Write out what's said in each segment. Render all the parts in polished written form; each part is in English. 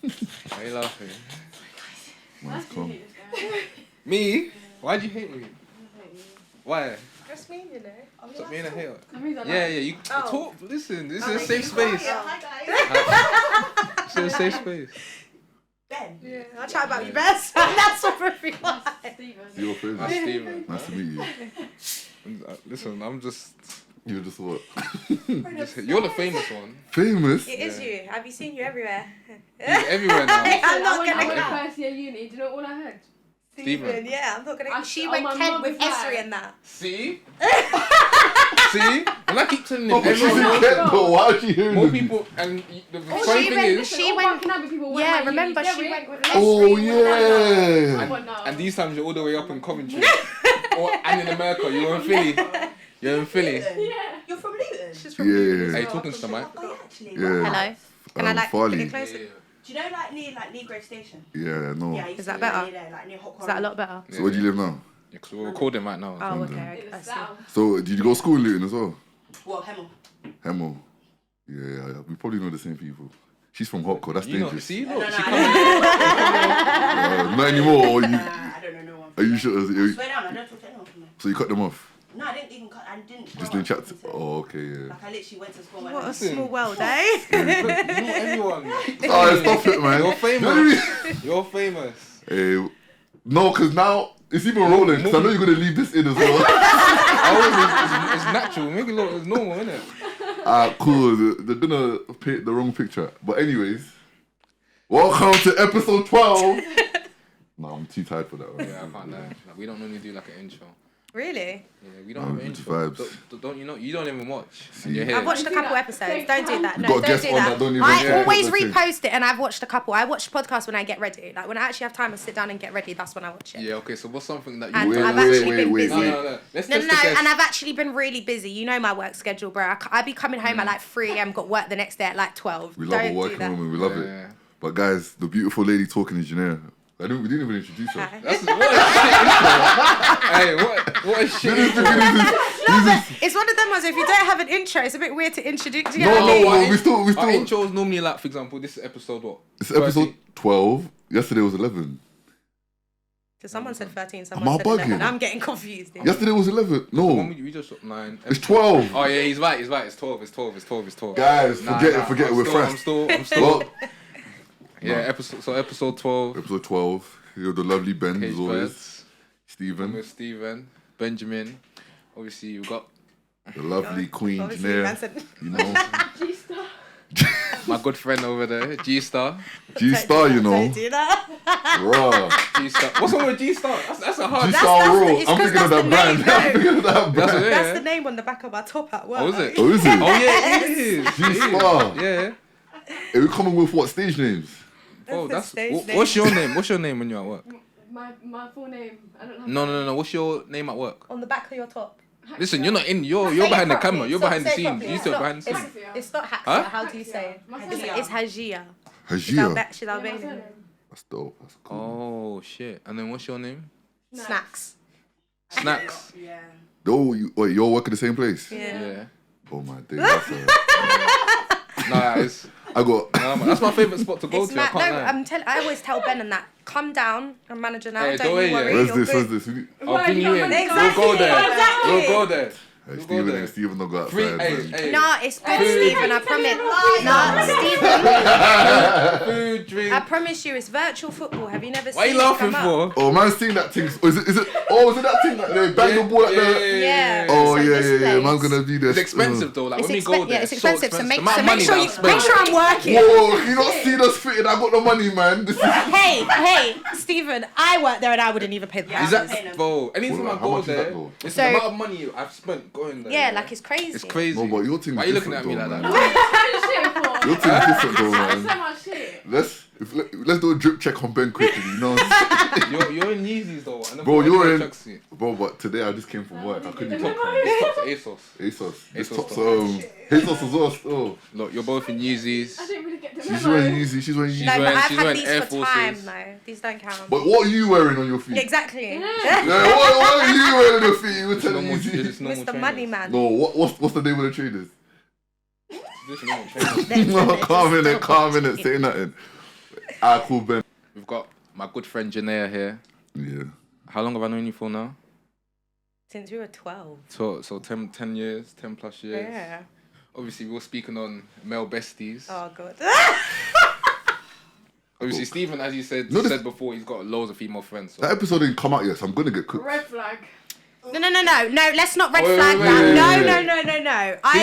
Why are you laughing? Man's calm. Me? Why'd you hate me? Why? That's me, you know. Stop being a hater. Yeah, You talk. Listen, this is a safe space. Hi guys. This is a safe space. Ben. Yeah, I'll chat about you best. That's what everyone. Your favourite. That's Steven. Nice to meet you. Listen, I'm just. You're just what? You're the famous one. Famous? It is you. Have you seen you everywhere? He's everywhere now. I'm not I gonna went go. first year uni. Do you know all I heard? Steven. Yeah, I'm not gonna. She on went my Kent mum with was like- Esri and that. See? See? And I keep telling him, Oh, but she's everyone in Kent though. Why is she hearing more this? people, and the Oh, funny she thing went- is, she went- People went Yeah, my remember uni. she went with Esri. Oh, yeah. and these times you're all the way up in Coventry, and in America, you're in Philly. You're in Philly. Yeah. You're from Luton? She's from Yeah. Luton. Are you talking to the mic? Oh, actually. Yeah. Hello. Can I Farley. get closer? Yeah. Do you know near Grove Station? Yeah, no. Yeah, I used Is to that live better? Near there, near Hot Is that a lot better? So where do you live now? Yeah, because we're recording right now. Oh, London. okay. In I the see. south. So did you go to school in Luton as well? Well, Hemel. Hemel. Yeah. We probably know the same people. She's from Hotco. That's You know, dangerous. see, No, look, no, she I coming. Not anymore. Or you, Nah, I don't know no one. are you sure? Swear down, I don't talk to anyone from there. So you cut them off? No, I didn't even cut. I didn't. Just grow didn't up chat. until- Oh, okay, yeah. Like I literally went to school. when What I a was- small world, eh? You know everyone. Alright, stop it, man. You're famous. You're famous. No, because now it's even rolling. Because I know you're gonna leave this in as well. It's natural. Make it look it's normal, isn't it? Cool. They're gonna paint the wrong picture. But anyways, welcome to episode 12. No, I'm too tired for that one. Yeah, I can't lie. Like, we don't normally do like an intro. Really? Yeah, we don't have an good intro. vibes. Don't you know? You don't even watch. See. And you're here. I've watched a couple episodes. Don't do that. We No, got don't guests do on that. that don't even I care. always That's it. repost it, and I've watched a couple. I watch podcasts when I get ready. Like when I actually have time to sit down and get ready, that's when I watch it. Yeah. Okay. So what's something that you? And Wait, I've wait, actually wait, been wait, busy. wait. No. Let's No, test the test. and I've actually been really busy. You know my work schedule, bro. I be coming home at like 3 a.m. Got work the next day at like 12. We love Don't a do working that. woman. We love it. Yeah. But guys, the beautiful lady talking is Geneya. We didn't even introduce her. Hi. That's what a shit intro. Hey, what a shit intro. It's one of them ones. If you don't have an intro, it's a bit weird to introduce. Do you No, know what I mean? well, we still. Our intro is normally like, for example, this is episode what? It's episode 12. Yesterday was 11. Because someone said 13, Am I someone said 11. bugging? I'm getting confused. Yesterday was 11. No, We just got 9. it's 12. Oh yeah, he's right. It's 12. It's 12. Guys, forget it. We're fresh. I'm still. Well, Yeah, episode 12. episode 12. You're the lovely Ben, Cage as always. Birds. Stephen, With Steven, Benjamin. Obviously, we've got the lovely Queen Obviously, man Geneya. said, You know, my good friend over there, G Star. G Star. You know, don't do that. raw. G Star. What's wrong with G Star? That's a hard. G That's Star the- raw. it's I'm 'cause thinking of that's that the brand. name, I'm no. thinking of that That's brand. it. That's Yeah. the name on the back of our top at work. Oh, is it? Oh, is it? Oh yeah, it is. G Star. Yeah. Are we coming with what stage names? Oh, the that's. stage name. What's your name? What's your name when you're at work? My full name. I don't have. No. What's your name at work? On the back of your top. Listen, you're not in. You're Say it behind the properly. camera. You're Stop, behind the say it scenes. properly. You It's still not- behind the scenes. It's not Haxia. Huh? How do you say it? My It's surname. Hajia. Hajia. She's Albanian. That's dope. That's cool. Oh shit! And then what's your name? Snacks. Snacks. Yeah. Oh, wait, you all work at the same place? Yeah. Oh my days. That's, Nah, it's. I got. Nah, man, that's my favorite spot to go It's to. I mad. No, can't lie. I always tell Ben and that. Calm down. I'm manager now. Hey, don't don't you worry, worry. yeah. Where's you're this? good. Where's this? I'll bring you in. Exactly. We'll go there. Exactly. We'll go there. Hey, We'll go Stephen there. and Stephen don't go outside. Free, man. hey. Nah, it's good, Food. Stephen. I promise. Nah, Stephen. Food, drink. I promise you, it's virtual football. Have you never Why are seen you it laughing come up? for? Oh, man's seen that thing. Is it? Is it that thing that they bang the ball at the? Yeah. Oh So yeah, this yeah, yeah. place- Man's gonna be there. It's expensive though. Like It's when we go there, it's so expensive. So The make amount of sure money that I you spend. make sure I'm working. Whoa, you not see us fitting? I got the money, man. This is. Hey, Stephen, I work there and I wouldn't even pay the Yeah. Is prices. that, bro? Anytime Well, I how go much is that, there, though? it's So- the amount of money I've spent going there. Yeah, like it's crazy. It's crazy. No, but your thing. Why are you looking at me like that? Shit for. Your thing's different though, That's so man. much shit. Let's do a drip check on Ben quickly. You know. You're in Yeezys though. And Bro, you're in. tracksuit. Bro, but today I just came from work. I couldn't Top, talk. it's top to ASOS. ASOS. This ASOS top top. ASOS as well. Still. Look, you're both in Yeezys. I didn't really get the She's memo. wearing Yeezy. She's wearing She's Yeezy. No, but wearing- I've she's had wearing these Air for time, Forces. though. These don't count. But what are you wearing on your feet? Exactly. Yeah, what are you wearing on your feet? You were It's telling normal, Yeezy. it's normal Mr. Money Man. No, what's the name of the traders? It's normal trainers. No, calm in it, say nothing. Alright, cool, Ben. We've got my good friend Geneya here. Yeah. How long have I known you for now? Since we were 12. So 10 years, 10 plus years. Yeah. Obviously, we were speaking on male besties. Oh, God. Obviously, Stephen, as you said, No, said before, he's got loads of female friends. So. That episode didn't come out yet, so I'm gonna get cooked. Red flag. No, let's not red Wait, flag wait, that. wait, wait.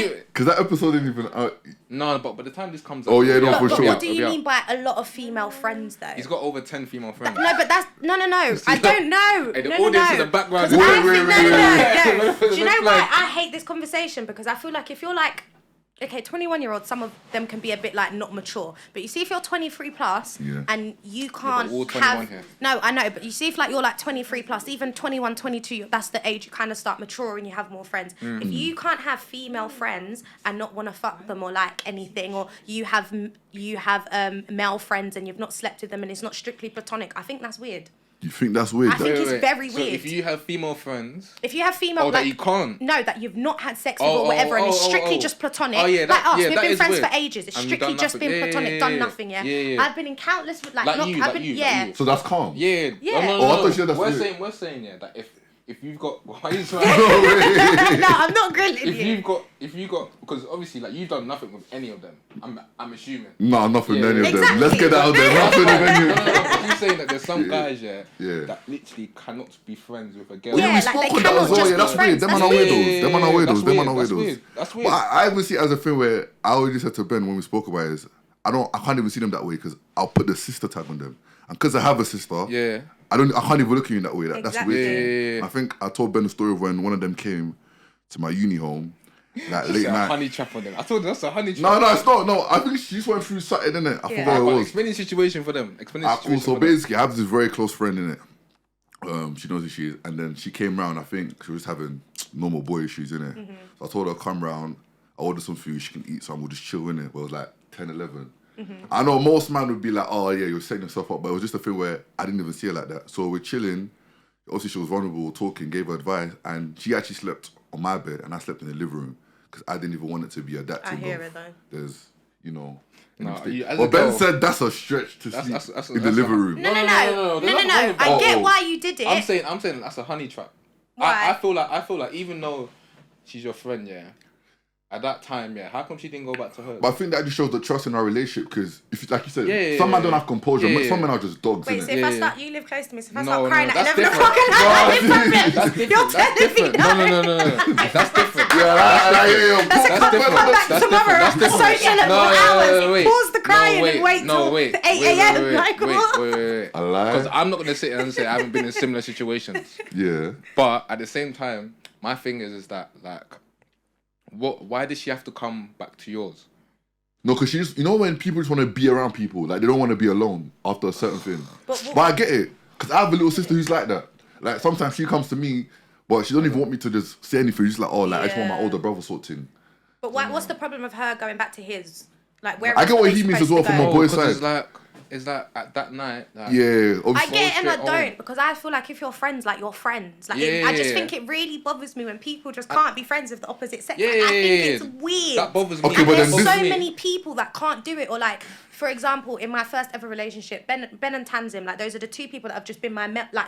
No. Because that episode didn't even out. No, but by the time this comes out... Oh, yeah, no, for But sure. what do you mean by a lot of female friends, though? He's got over 10 female friends. No, but that's... No. I don't know. Hey, the No. audience in the background... 'Cause I Wait, think- No. wait. Do you know why I hate this conversation? Because I feel like if you're like... Okay, 21-year-olds, some of them can be a bit like not mature. But you see if you're 23 plus Yeah. and you can't we're all 21 have... here. No, I know, but you see if like you're like 23 plus, even 21, 22, that's the age you kind of start maturing, you have more friends. Mm. If you can't have female friends and not want to fuck them or like anything, or you have male friends and you've not slept with them and it's not strictly platonic, I think that's weird. You think that's weird? I think it's very So weird. if you have female friends... If you have female... Oh, that you can't? No, that you've not had sex with or whatever, and it's strictly just platonic. Oh, yeah, like us, we've that been is friends weird. for ages. It's And we've strictly done just nothing. been Yeah, platonic, yeah, done yeah. nothing, yeah? Yeah. I've been in countless... Like you. Yeah. So that's calm. Yeah. Yeah. No, Oh, I thought you said that's we're weird. saying, yeah, that if you've got... Why are you No, I'm not grilling If you. you've got, because obviously, like, you've done nothing with any of them. I'm assuming. No, nothing Yeah. with any of them. Exactly. Let's get that out there. Nothing with any of them. But he's saying that there's some guys, Yeah. that literally cannot be friends with a girl. Yeah, we like, spoke they on that cannot as well. just Yeah, be that's weird. friends. Them That's are not weird. weirdos. Them are not That's weirdos. Them are not weird. weirdos. That's weird. But I even see it as a thing where I already said to Ben when we spoke about it is I can't even see them that way because I'll put the sister tag on them, and because I have a sister, Yeah. I can't even look at you in that way. That's Exactly. weird. Yeah. I think I told Ben the story of when one of them came to my uni home, like late It's a night. honey trap on them. I told you that's a honey trap. No, it's not. No, I think she just went through something, innit? I Yeah. forgot what it was. Explain the situation for them. Explain the Cool. situation So for them. basically, I have this very close friend in it. She knows who she is, and then she came round. I think she was having normal boy issues in it. Mm-hmm. So I told her come round. I ordered some food. She can eat some. We'll just chill in it. But it was like 10, 11. Mm-hmm. I know most man would be like, oh yeah, you're setting yourself up. But it was just a thing where I didn't even see her like that. So we're chilling. Obviously, she was vulnerable, talking, gave her advice, and she actually slept on my bed, and I slept in the living room because I didn't even want it to be adapted. I hear it, though. There's, No, mistake. as Well, a Ben girl- said that's a stretch to sleep that's in the living room. No. there's nothing wrong with I that. get Oh. why you did it. I'm saying that's a honey trap. Why? I feel like even though she's your friend, yeah, at that time, yeah, how come she didn't go back to her? But I think that just shows the trust in our relationship because, if like you said, Yeah, some men yeah. don't have composure. Yeah, Some yeah. men are just dogs, Wait, so innit? if I Yeah. start, you live close to me, so if I No, start no, crying at that's 11 different. o'clock at night, No, that's different. you're That's telling me different. No. That's different. That's a That's come different. back That's tomorrow. different. That's different. Sociable No, hours. wait. Pause the crying No, and wait till wait. 8 a.m. Like, what? Wait. I lie. Because I'm not gonna sit here and say I haven't been in similar situations. Yeah. But at the same time, my thing is that like, why did she have to come back to yours? No, because she's, you know, when people just want to be around people, like they don't want to be alone after a certain thing. But I get it, because I have a little sister who's like that. Like sometimes she comes to me, but she don't even want me to just say anything. She's like, oh, like I just want my Yeah. older brother sort of thing. But what's the problem of her going back to his? Like, where I get else what are he they means as supposed well to from go? a boy's Because side. it's like at that night. Like, Yeah, I obviously. get it and I straight don't home. because I feel like if you're friends, like you're friends. Like Yeah, I just yeah, think yeah. it really bothers me when people just can't be friends with the opposite sex. Yeah, Like, I think yeah. it's weird. That bothers me. Okay, And but there's then so this- many people that can't do it. Or like, for example, in my first ever relationship, Ben and Tanzim, like those are the two people that have just been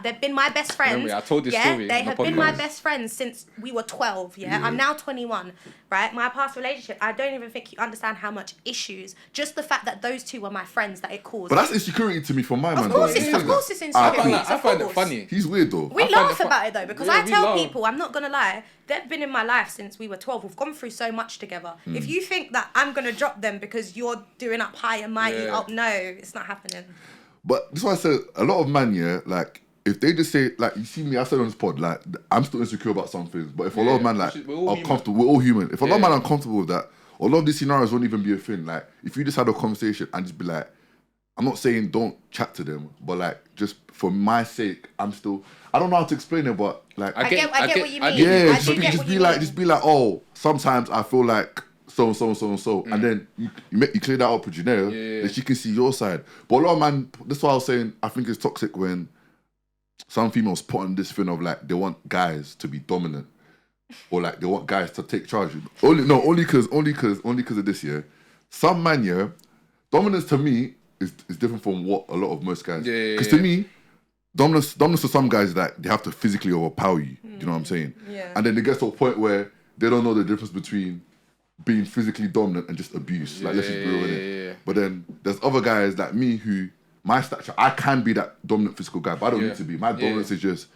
they've been my best friends. Remember, I told this yeah, story they on the have been my podcast. best friends since we were 12. Yeah, I'm now 21. Right, my past relationship, I don't even think you understand how much issues. Just the fact that those two were my friends that it caused. But that's insecurity to me from my man. of course, though. it's Ah, insecurity. I find it funny. He's weird though. We I find laugh it fun- about it though, because Yeah, I we tell laugh. people, I'm not gonna lie, they've been in my life since we were 12. We've gone through so much together. If you think that I'm gonna drop them because you're doing up high and mighty, Yeah. no, it's not happening. But this is why I said a lot of man, yeah, like if they just say, like, you see me, I said on this pod, like I'm still insecure about some things, but if a lot of Yeah, man like we're all are human. comfortable, we're all human. If a lot of Yeah. man are uncomfortable with that, a lot of these scenarios won't even be a thing. Like if you just had a conversation and just be like, I'm not saying don't chat to them, but like just for my sake, I don't know how to explain it, but like I get what you mean. yeah, I do get what you mean. just be like, oh, sometimes I feel like so and then you clear that up with Geneya, Yeah. that she can see your side. But a lot of man, that's why I was saying I think it's toxic when some females put on this thing of like they want guys to be dominant, or like they want guys to take charge. Only because of this, yeah. Some man, yeah, dominance to me is different from what a lot of most guys. Yeah. Because to me, dominance to some guys is that they have to physically overpower you. Do you know what I'm saying? Yeah. And then it gets to a point where they don't know the difference between being physically dominant and just abuse. Like, let's just be real with it. Yeah. But then there's other guys like me who, my stature, I can be that dominant physical guy, but I don't need to be. My dominance is just,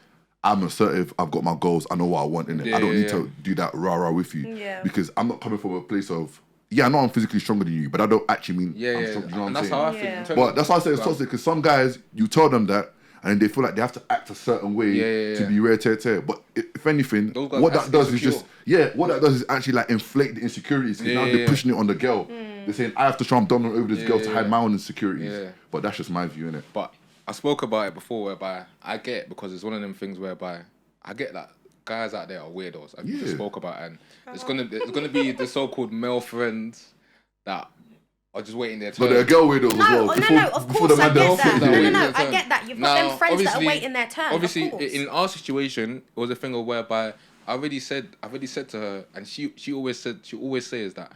I'm assertive, I've got my goals, I know what I want in it. I don't need to do that rah-rah with you. Yeah. Because I'm not coming from a place of, I know I'm physically stronger than you, but I don't actually mean I'm strong. You know what And I'm that's saying? how I feel. Yeah. in terms But that's why I say of- it's toxic, because some guys, you tell them that, and then they feel like they have to act a certain way to be rare tear. But if anything, Those guys what have that to be does is secure. just, what that does is actually like inflate the insecurities. Because now they're pushing it on the girl. They're saying, I have to try and dominate over this girl to hide my own insecurities. Yeah. But that's just my view, innit? But I spoke about it before, whereby I get it, because it's one of them things whereby I get that guys out there are weirdos. I just spoke about it, and it's gonna be the so-called male friends that are just waiting their turn. But they're girl weirdos as well. No, of before course the I man get does that. something. No, I get that. You've got them friends that are obviously- waiting their turn. Obviously, of course. in our situation, it was a thing of whereby I already said to her, and she always says that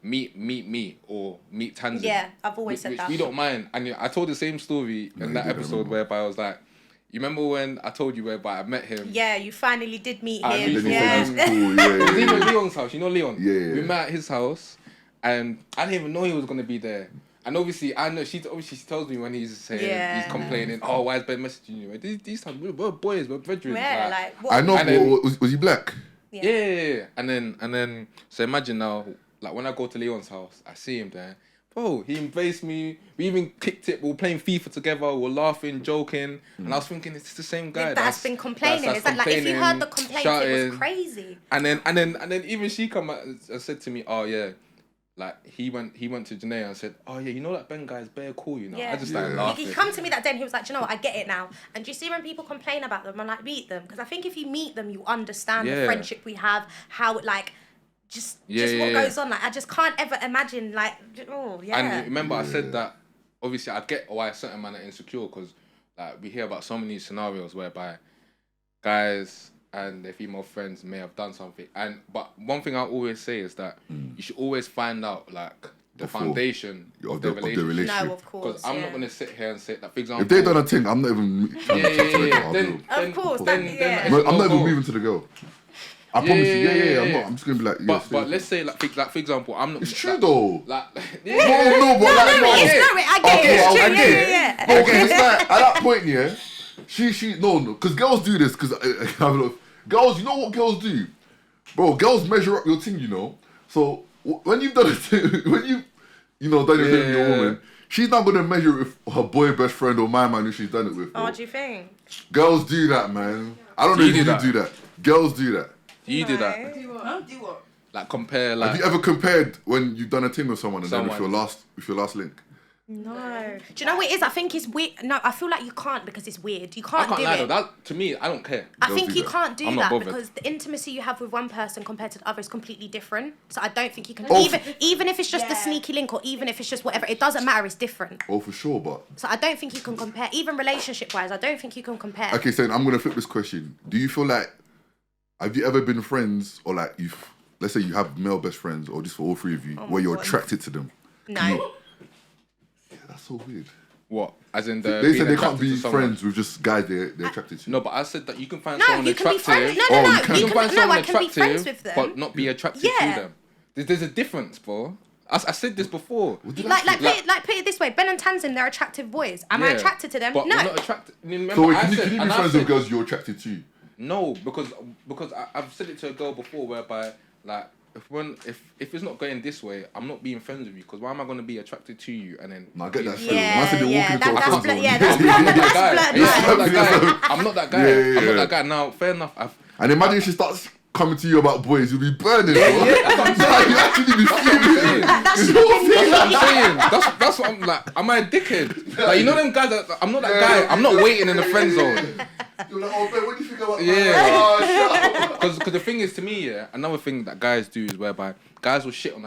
meet me or meet Tanzan. Yeah, I've always said which that. we don't mind. And I told the same story in that episode whereby I was like, you remember when I told you whereby I met him? Yeah, you finally did meet I him. meet him. Yeah. Cool, yeah, It was yeah, even yeah. Leon's house. You know Leon? Yeah. We met at his house, and I didn't even know he was gonna be there. And obviously, I know she tells me when he's saying Yeah. he's complaining. Oh, why is Ben messaging you? These times we're boys, we're veterans. Yeah, like what? I know, And then- but was he black? Yeah. And then so imagine now, like when I go to Leon's house, I see him there. Bro, he embraced me. We even kicked it. We were playing FIFA together. We were laughing, joking, and I was thinking, it's the same guy That's been complaining. that's Is that like if you heard the complaining, complaints, it shouting. was crazy. And then even she come out and said to me, oh yeah, like he went to Geneya and said, oh yeah, you know that Ben guy's bare cool, you know. Yeah. I just started He laughing. come to me that day and he was like, do you know what, I get it now. And do you see when people complain about them, I'm like, meet them. Because I think if you meet them, you understand the Yeah. friendship we have, how it like, just what yeah. goes on. Like, I just can't ever imagine like, oh yeah. And remember, I said that obviously I get why certain men are insecure, because like we hear about so many scenarios whereby guys and their female friends may have done something. But one thing I always say is that you should always find out like the Before. foundation Of the the relationship. relationship. No, of course. Because I'm yeah. not gonna sit here and say that, for example. If they done a thing, I'm not even trying to talk to the girl. I'll Then, be- Of course, then, that- then yeah. it's No, I'm not no even go. moving to the girl. I promise you. Yeah. I'm not. I'm just gonna be like, But stay. let's say like for example, I'm not. It's true like, though. Like No, but like, No, it's no, I get it. It's true. Yeah. No, because it's like at that point, yeah. She no, because girls do this. Because girls, you know what girls do, bro? Girls measure up your thing, you know. So when you've done it, when you know done your thing with your woman, she's not gonna measure it with her boy best friend or my man who she's done it with. Oh, Bro. what do you think? Girls do that, man. I don't know Do if you you do that? do that. Girls do that. You do that. Do what? Huh? Do what? Like compare like. Have you ever compared when you've done a thing with someone and then Someone. with your last link? No. Do you know what it is? I think it's weird. No, I feel like you can't because it's weird. You can't, I can't do lie it. though. That to me, I don't care. I Girls think do you that. can't do I'm not that bothered. because the intimacy you have with one person compared to the other is completely different. So I don't think you can Oh, even if it's just the Yeah. sneaky link or even if it's just whatever, it doesn't matter. It's different. Oh, for sure, but So I don't think you can compare. Even relationship wise, I don't think you can compare. okay. So I'm gonna flip this question. Do you feel like have you ever been friends or like let's say you have male best friends or just for all three of you where you're God. attracted to them? No. Yeah, that's so weird. What? As in the. They being said they can't attracted be to someone. friends with just guys they're attracted to. No, but I said that you can find No, someone you can be attractive. friends. No, Oh, no, you no. can. You can find someone I can be friends with them. but not be attracted Yeah. to them. There's a difference, bro. I said this before. What did I Like, say? put it this way. Ben and Tanzan, they're attractive boys. Am I Yeah. attracted to them? But No. we're not attracted. Remember, So wait, I can you said, be and I friends said- with girls you're attracted to? No, because I've said it to a girl before, whereby like if it's not going this way, I'm not being friends with you. Because why am I going to be attracted to you and then? No, I get that. being Shit. Yeah, Man said they're yeah, walking into a that's friend blo- zone. yeah, that's I'm not that That's guy. blood, Yeah, I'm not blood. that guy. I'm not that guy. Yeah, I'm not yeah. that guy. Now, fair enough. And imagine if she starts coming to you about boys, you'll be burning, bro. that's what I'm saying. You actually be fuming. That's It's shit all can fake. That's what I'm saying. That's what I'm like. Am I a dickhead? Like you know them guys. I'm not that guy. I'm not waiting in the friend zone. You're like, oh, man, what do you think about Yeah. Oh, shut up. Because the thing is, to me, yeah, another thing that guys do is whereby guys will shit on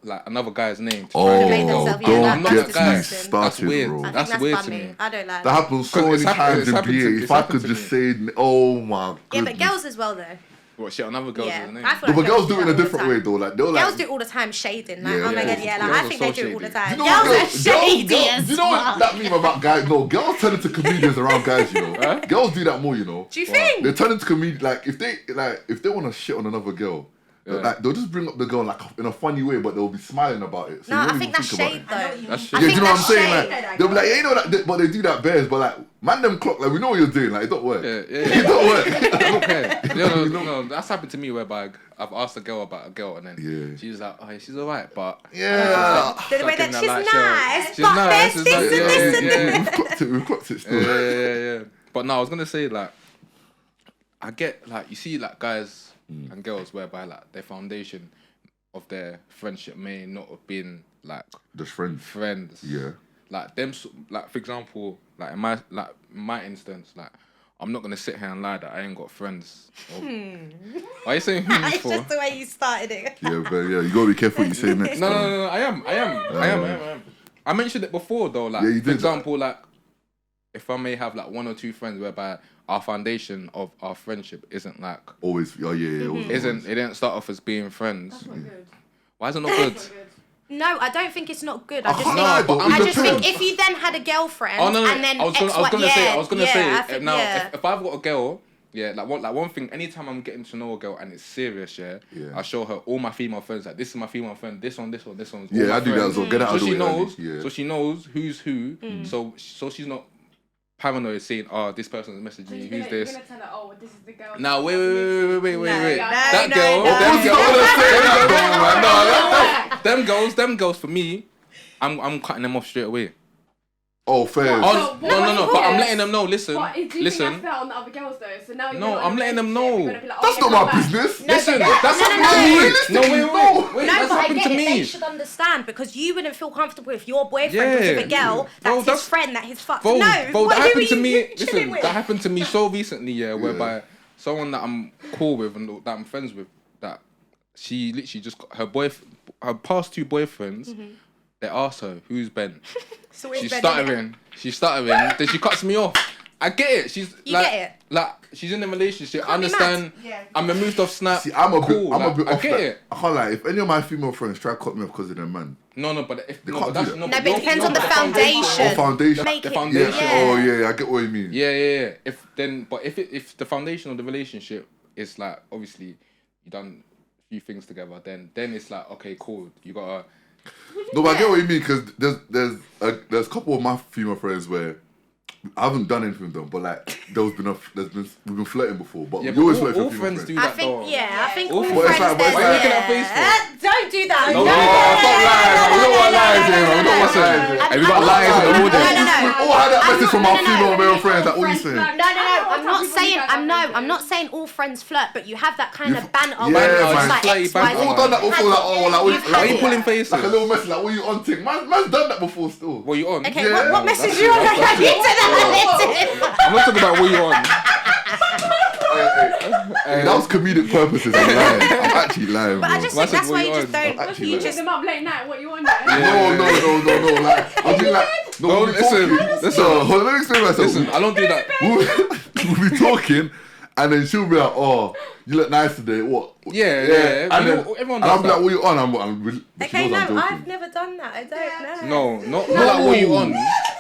like another guy's name. To try and make get a themselves- girl. yeah, I'm not that's that guy. disgusting. That's Started, weird. bro. I think That's that's weird to funny. me. I don't like That that. happens so Because many it's happened- times it's in happened to- BA. it's If I happened could to just say, oh my Yeah, goodness. but girls as well though. What shit on other girls? Yeah, Isn't it? I feel No, like but girls do it in that a all the different time. way though. Like they'll like. Girls do it all the time, shading. Like, Yeah, oh my yeah. god, yeah. Like, Girls I are think so they do it all shady. the time. You know Girls what, are shady as you know what fuck. that meme about guys? No, girls turn into comedians around guys. You know, Huh? girls do that more. You know, Do you think? they turn into comedians. Like if they want to shit on another girl, Yeah. like they'll just bring up the girl like in a funny way, but they'll be smiling about it. So No, you don't I think even that's about shade it. though. That's I shit. Yeah, do think you know what I'm that's saying? shade. Like they'll be like, yeah, you know that, but they do that bears. But like, man, them clock. Like we know what you're doing. Like it don't work. Yeah, It don't work. Okay. No, that's happened to me whereby I've asked a girl about a girl and then Yeah. she was like, oh, she's alright, but Yeah. The way that Fucking she's like show. nice, She's but nice, there's she's this nice, and this and yeah. this. We've clocked it still. Yeah. But no, I was gonna say like, I get like you see like guys and girls whereby like their foundation of their friendship may not have been like Just friends. friends. Yeah. Like them, like for example, like in my instance, like I'm not gonna sit here and lie that I ain't got friends. Why are you saying It's for? just the way you started it. Yeah, but yeah, you gotta be careful what you say next. No, time. I am. I mentioned it before though, like Yeah, you for did. example, like if I may have like one or two friends whereby our foundation of our friendship isn't like Always, oh yeah, always. it didn't start off as being friends. That's not good. Why is it not good? That's not good. No, I don't think it's not good. I I just can't think, lie, though. I It just think depends. if you then had a girlfriend Oh no, and then I was gonna say I think, now yeah. if I've got a girl, yeah, like one thing, anytime I'm getting to know a girl and it's serious, yeah. Yeah. I show her all my female friends, like this is my female friend, this one's all Yeah, my I do that friends. as well. Get out So of the she way. knows, early. Yeah. so she knows who's who, so she's not paranoid saying, oh, this person's messaging So me, you're who's gonna, this? You're gonna tell her, oh, this is the girl. Now wait. That no, girl, no. them girls for me, I'm cutting them off straight away. Oh, fair. Oh, So, no, what but I'm is- letting them know. Listen, What, do you think listen. that's fair on the other girls though? So now you're No, not I'm in a letting them relationship, know. you're gonna be like, oh, That's yeah, not come my back. business. Listen, but that's no, happened no, to no. me. Realistically, No, wait. No, That's but I happened get to it. They me. should understand because you wouldn't feel comfortable if your boyfriend was with a girl that's Bro, his that's- friend that he's fucked. Bro, No, that who happened are to you me. chilling Listen, with? that happened to me so recently, yeah, whereby someone that I'm cool with and that I'm friends with, that she literally just got her past two boyfriends. They asked her, "Who's Ben?" So it's She's better than- stuttering. Then she cuts me off. I get it. She's You like, get it? like she's in a relationship. I Can't be understand. Yeah. I'm removed off Snap. See, I'm a cool. bit I off get that. it. I can't lie. If any of my female friends try to cut me off because of their man, No, but if They no, can't but do that's that. no, No, but it depends on the or foundation. foundation. Make The it. foundation. Yeah. Yeah. Oh yeah, I get what you mean. Yeah. If the foundation of the relationship is like obviously you done a few things together, then it's like okay, cool. You gotta. No, but I get what you mean because there's a couple of my female friends where I haven't done anything with them, but like we've been flirting before, but Yeah, we but always all flirt with female friends friends. do I that think, though. I think All all friends- friends. But it's like- there's- why are you looking at face for? Don't do that. No, Stop lying, man. We don't want lies here, man. We don't want lies here. Have you got lies in the No, audience? no, no. We all had that message from our no, no. female male friends. Like, what are you saying? No, I'm not saying. I'm I'm not saying all friends flirt, but you have that kind You've- of banter yeah, where it's man. like Slutty X, banter. Y, We've all Z. done that before. Like, oh, like, You've Why are had you it. pulling faces? like a little message. Like, what you on thing? Man's done that before still. What you on? Okay, Yeah. what message you on? Like, I need to know. I'm not talking about what you on. Hey, that was comedic purposes. I'm lying. I'm actually lying. But I bro. just What's think that's it, why what you you just on? don't. Actually, You like- Hit just them up late night, what you on? No. Like, I mean, like, no, No, we'll be listen, talking. listen. No, hold on, let me explain myself. Listen, I don't do that. We'll be talking, and then she'll be like, "Oh, you look nice today. What?" Yeah. And We then, all- everyone and does I'm like, that. "What you on?" But she Okay, knows I'm no, joking. I've never done that. I don't know. No, not like what you on.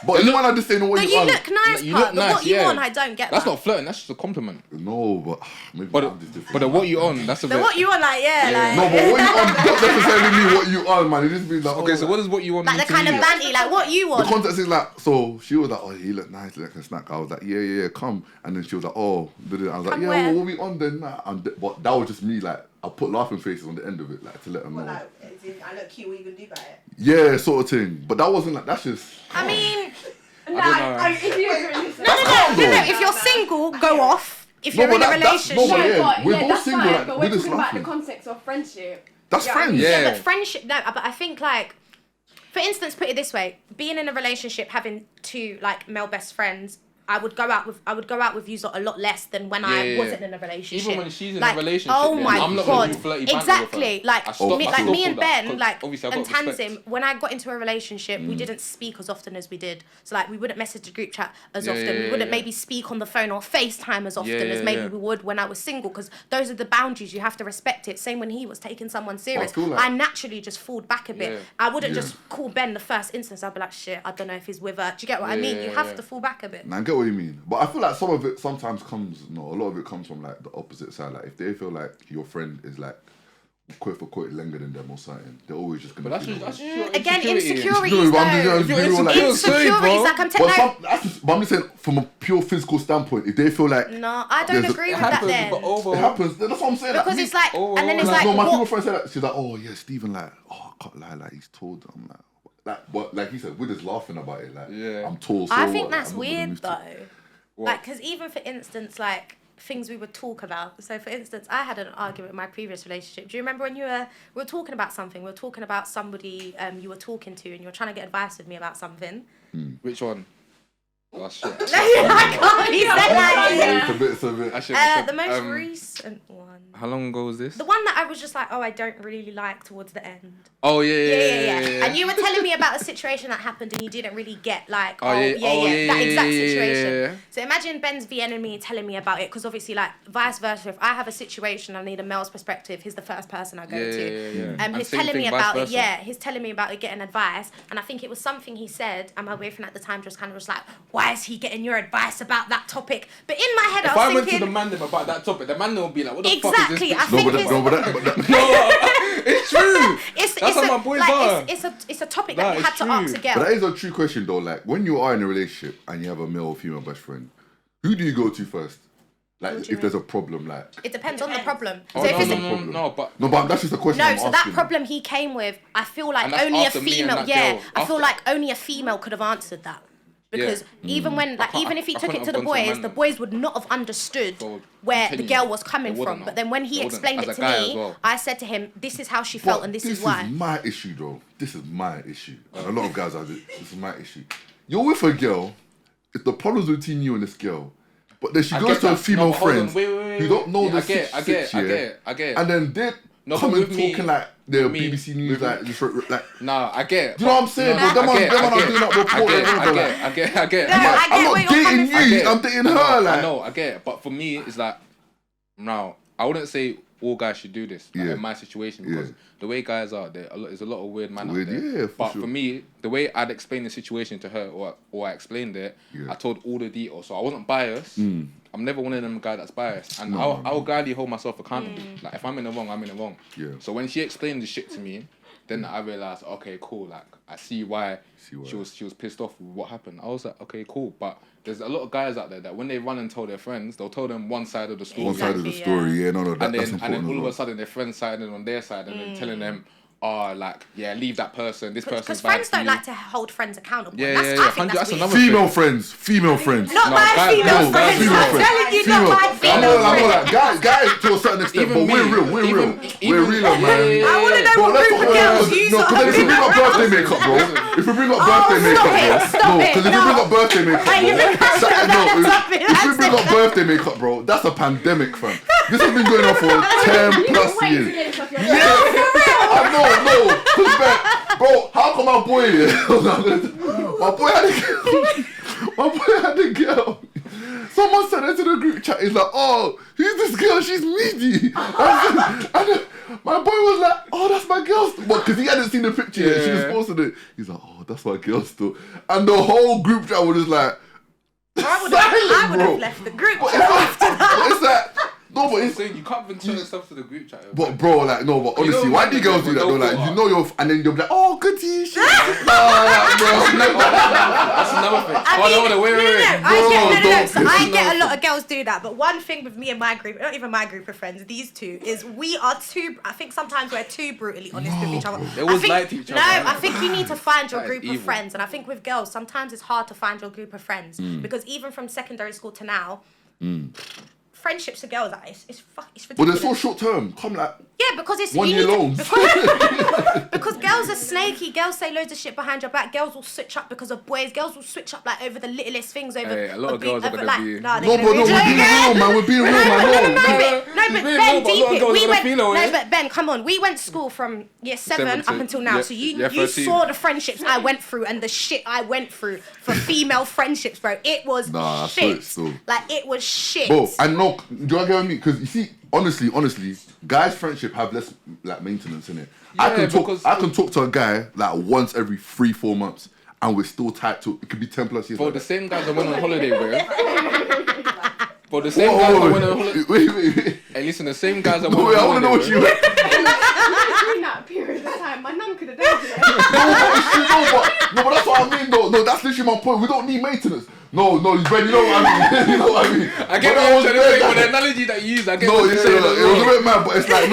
But you want to just say no, what No, you you on? look nice, You part, look but nice, what you yeah. want, I don't get That's that. not flirting. That's just a compliment. No, but maybe But I'm just different. but the what you on? That's a So bit. what you want, like, yeah, like. No, but what you on don't necessarily mean what you on, man. It just means like, Okay, oh, so what does what you on? Like the mean to kind of you? banty, like what you the want. context is like, so she was like, "Oh, you look nice, like a snack." I was like, "Yeah, come." And then she was like, "Oh," I was like, Come "Yeah, where? well, what we on then?" But that was just me, like, I put laughing faces on the end of it, like to let them know. Well, like, as in, I look cute, what you gonna do about it? Yeah, sort of thing. But that wasn't like, that's just. I mean, Nah, if you're doing this, no. If you're single, go off. If you're but in a that's- relationship. no, but yeah, but we're yeah, both that's single, fine, like, but we're we're just talking about the laughing. context of friendship. That's Yeah. friends. Yeah. But friendship, no, but I think like, for instance, put it this way, being in a relationship, having two like male best friends, I would go out with you a lot less than when I wasn't in a relationship. Even when she's in like, a relationship, oh my I'm not god, gonna do flirty banter exactly. with her. Like I stop- me, I like stop me all and that, Ben, 'cause like obviously I've and got respect. Tanzim. When I got into a relationship, we didn't speak as often as we did. So like we wouldn't message the group chat as often. We wouldn't maybe speak on the phone or FaceTime as often as maybe we would when I was single. Because those are the boundaries, you have to respect it. Same when he was taking someone serious. feel like- I naturally just falled back a bit. Yeah. I wouldn't just call Ben the first instance. I'd be like, shit, I don't know if he's with her. Do you get what I mean? You have to fall back a bit. Nah, I get what you mean. But I feel like some of it sometimes a lot of it comes from like the opposite side. Like if they feel like your friend is like quote for quote longer than them or something, they're always just gonna. But that's your Again, insecurity. insecurities No, I'm though. just being real, like- Insecurities, like I'm But, telling but I'm just saying from a pure physical standpoint, if they feel like no, I don't there's- agree It with that happens, then. but over. it happens, that's what I'm saying. Because me- it's like, and then it's no, like, no, my what- female friend said that. She's like, oh yeah, Stephen, like, oh I can't lie, like he's tall. I'm like what? Like he said, we're just laughing about it. Like, I'm tall. So I think what? that's Like, I'm not gonna weird move though. to- Like, because even for instance, like things we would talk about. So for instance, I had an argument in my previous relationship. Do you remember when we were talking about something? We were talking about somebody you were talking to, and you were trying to get advice with me about something. Which one? Oh shit. I can't be said like It's a bit. I should have the said, most recent one. How long ago was this? The one that I was just like, oh, I don't really like towards the end. Oh yeah. And you were telling me about a situation that happened and you didn't really get like, Oh, yeah, that exact yeah, situation. yeah. So imagine Ben's VNing me telling me about it, because obviously like vice versa, if I have a situation I need a male's perspective, he's the first person I go to. Yeah. And He's same telling me thing, vice about it, versa. he's telling me about it, getting advice, and I think it was something he said, and my boyfriend at the time just kind of was like, why is he getting your advice about that topic? But in my head If I was I went to thinking, the man about that topic, the man will be like, what the exactly, I fuck is this? think It's true. it's That's how my boys are. It's a topic that you it's had to true. ask a girl. But that is a true question though. Like when you are in a relationship and you have a male or female best friend, who do you go to first? Like if there's a problem, like It depends on the problem. Oh, So if it's but that's just a question. no, I'm so asking. that problem he came with, I feel like And that's only a after me and female. that Yeah, girl. I feel After- like only a female could have answered that. Because even when, like, even if he I took it couldn't to the have gone to a boys, man the then. boys would not have understood So, where the continue. girl was coming They wouldn't from. know. But then when he They wouldn't. explained As it a to guy me, as well. I said to him, "This is how she But felt, and this is why." This is my issue, though. This is my issue. And a lot of guys are. This is my issue. You're with a girl. It's the problems between you and this girl. But then she I goes get to a that. female No, but hold on. friend Wait. who don't know Yeah, the I get it, I get it. and then they No, come but and with me- talking like they're with me- BBC News, with me- like, just, like. Nah, I get it. Do you know what I'm saying? No, Bro? Them I man get it, are I doing that report. I like, get it. No, I get I'm where not you're coming dating from. you. I'm dating her. Like, I know, I get it. But for me, it's like, now, I wouldn't say all guys should do this like, Yeah. in my situation, because the way guys are, there's a lot of weird man Weird, out there. yeah, for but sure. for me, the way I'd explain the situation to her, or I explained it, Yeah. I told all the details, so I wasn't biased. I'm never one of them guys that's biased, and I'll gladly hold myself accountable. Like if I'm in the wrong, I'm in the wrong. Yeah. So when she explained the shit to me, then I realized, okay, cool. Like I see why she was pissed off with what happened. I was like, okay, cool. But there's a lot of guys out there that when they run and tell their friends, they'll tell them one side of the story. one side of the Exactly, story. Yeah, no, And that's then important. all of a as sudden their friends siding on their side and then telling them, leave that person. This Because person's friends bad don't to you. like to hold friends accountable. Yeah, That's, yeah, I yeah. think That's that's weird. another thing. Female friends. Not No, my guys- female no, friends. female I'm friends. telling you, not my female I'm friends. like, guys to a certain extent, Even but me. we're real. We're real, man. I want to know Bro, what let's group talk of about girls it. you No, saw. because if we bring up birthday makeup, bro. If we bring up birthday makeup, stop it, because if we bring up birthday makeup, Wait, you've been passionate about that topic. if we bring up birthday makeup, bro, that's a pandemic, fam. This has been going on for 10 plus years. I know. Bro, how come my boy? My boy had a girl. My boy had a girl. Someone sent it to the group chat. He's like, "Oh, who's this girl? She's meaty." And my boy was like, "Oh, that's my girl." Because he hadn't seen the picture yet. She just posted it. He's like, "Oh, that's my girl still." And the whole group chat was just like, I would silent, bro. have left the group. But it's like, no, but it's. You can't venture yourself to the group chat. But bro, like no, but honestly, know why when do the girls do that? girls They're like, go you know you're, and then they'll be like, "Oh, good t-shirt." That's another thing. Wait. don't So piss I me get a lot of girls do that, but one thing with me and my group, not even my group of friends, these two, is we are too. I think sometimes we're too brutally honest with each other. They always I think, lie to each other. No, I think you need to find your That is group of evil. friends, and I think with girls, sometimes it's hard to find your group of friends because even from secondary school to now. friendships with girls, like, it's But ridiculous. they're so short term. Come like Yeah, because it's 1 you year need to- loans. because girls are snaky. Girls say loads of shit behind your back. Girls will switch up because of boys. Girls will switch up like over the littlest things. Over Hey, a lot of girls are over, gonna like, be- Nah, No, they're but gonna no, we're being real, man. We're being real, man. No, but It's being Ben, real, but a lot deep of it. girls We are gonna went. feel away. No, but Ben, come on. We went to school from year 7 up 17, until now. yeah, So you yeah, 13. saw the friendships I went through and the shit I went through for female friendships, bro. It was Nah, I saw shit. it still. Like it was shit. Bro, and no, do I get what I mean? Because you see, honestly, guys' friendship have less like maintenance in it. I Yeah, can talk to a guy like once every 3-4 months, and we're still tight to. It could be 10 plus years. For like the that. same guys that went on holiday, bro. For the same guys that went on holiday. Wait. Hey, listen, the same guys that No, went wait, I on want to know what holiday, you. bro. During that period of time, my mum could have done it. No, but that's what I mean. No, that's literally my point. We don't need maintenance. No, Ben, you know what I mean. You know what I mean. I get what you're trying to say, but the analogy that you use, I get No, what yeah, you're saying. it was a bit mad, but it's like,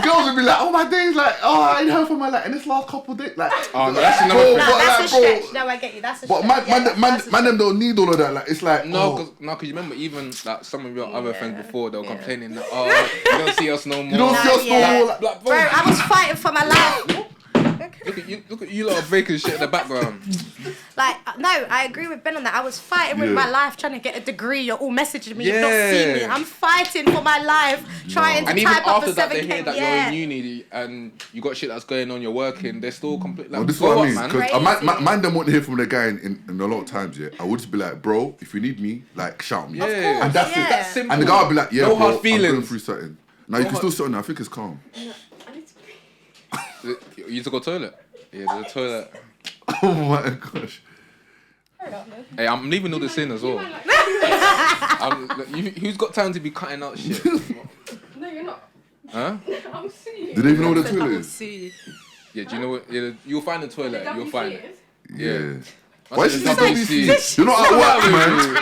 girls would be like, oh my days, like, oh, I ain't heard from her, like, in this last couple days, like, Oh, no, that's bro, another No, thing. but that's a like, stretch. bro, No, I get you. That's a but stretch. man, them don't need all of that, like, it's like, No, because you remember even like some of your other Yeah, friends before they were yeah. complaining that you don't see us no more. you don't see us no yeah. more, like, Like, Bro, I was fighting for my life. look at you lot of breaking shit in the background. Like, no, I agree with Ben on that. I was fighting with Yeah. my life, trying to get a degree. You're all messaging me. You've not seen me. Yeah. I'm fighting for my life, trying to And even type up after a that, 7K. they hear that yeah. you're in uni and you got shit that's going on, you're working. They're still complete. Like, well, this is grow what I up, mean, man. because Crazy. man them won't hear from the guy in a lot of times, yeah, I would just be like, bro, if you need me, like, shout me. Yeah, And that's yeah. it. That's simple. And the guy would be like, yeah, No bro, hard I'm going feelings. through something. Now, you can still sit on there, I think it's calm. I need to pee. You need to go toilet. Yeah, the toilet. Oh my gosh. Hey, I'm leaving all this in as well. Who's got time to be cutting out shit? No, you're not. Huh? I'm seeing Do they even know what the toilet is? Yeah, do you know what? Yeah, you'll find the toilet. You'll find it. Yeah. I Why said is the she WC. You're not at work, man.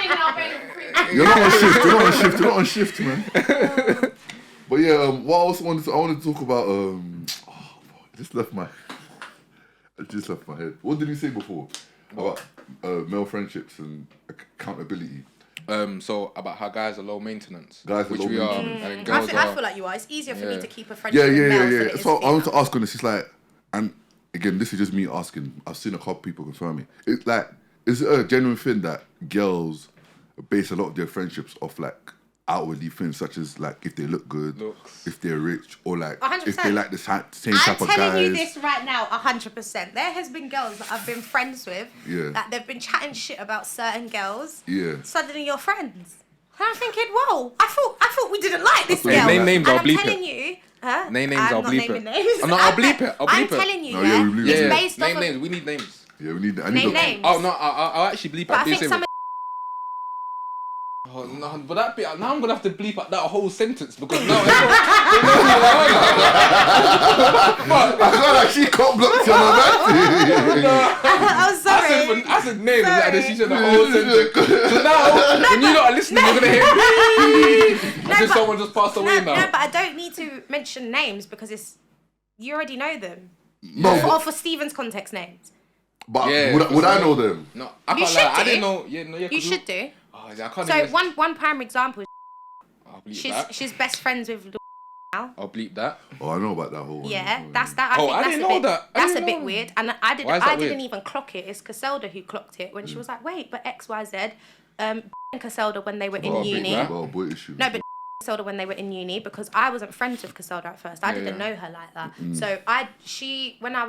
You're not on shift. You're not on shift. You're not on shift, man. But yeah, what else I wanted to talk about? It just left my head. What did you say before about male friendships and accountability? So about how guys are low maintenance, Guys are which low we are, maintenance. and I girls feel, are. I feel like you are. It's easier for me Yeah. to keep a friendship with males than it is So I want to female. ask on this. It's like, and again, this is just me asking. I've seen a couple people confirm it. It's like, is it a genuine thing that girls base a lot of their friendships off like outwardly things, such as like if they look good, Looks. if they're rich, or like 100%. if they like the same I'm type of telling guys? you this right now, 100%. There has been girls that I've been friends with, Yeah. that they've been chatting shit about certain girls. Yeah. Suddenly you're friends. And I'm thinking, whoa, I thought we didn't like this Hey, girl. name names, and I'll bleep I'm telling it. you, huh? Name names, I'm I'll not bleep naming it. Names. Oh, no, I'll bleep it. I'll I'm bleep it. telling you, No, yeah, yeah, we bleep it's it. based Name off names. of. We need names. Yeah, we need. I need Name a- names. Oh no, I'll actually bleep But out I think this. some of Oh no, but that bit now I'm gonna have to bleep out that whole sentence because now I feel like she can't block you on I'm sorry. I said names Sorry. and then she said the whole sentence. So now when you lot are listening, you're gonna hear as if but- someone just passed away No, now. but I don't need to mention names because you already know them. No, Or but, for Steven's context names. Yeah, would I know them? No, I You can't should lie. I do. didn't know. Yeah, no, yeah. You 'cause should do. Oh, yeah, I can't So even. one prime example. I'll bleep that. She's best friends with now. I'll bleep that. Oh, I know about that whole one. Yeah, that's that. Oh, I think I that's didn't a know bit, that. I That's a didn't bit know. weird, and I didn't. Why is that I didn't weird? even clock it. It's Caselda who clocked it when she was like, "Wait, but X, Y, Z." And Caselda when they were in I'll bleep uni. that. Well, boy issue. No, but Caselda when they were in uni because I wasn't friends with Caselda at first. I Yeah, didn't yeah. know her like that. So when I was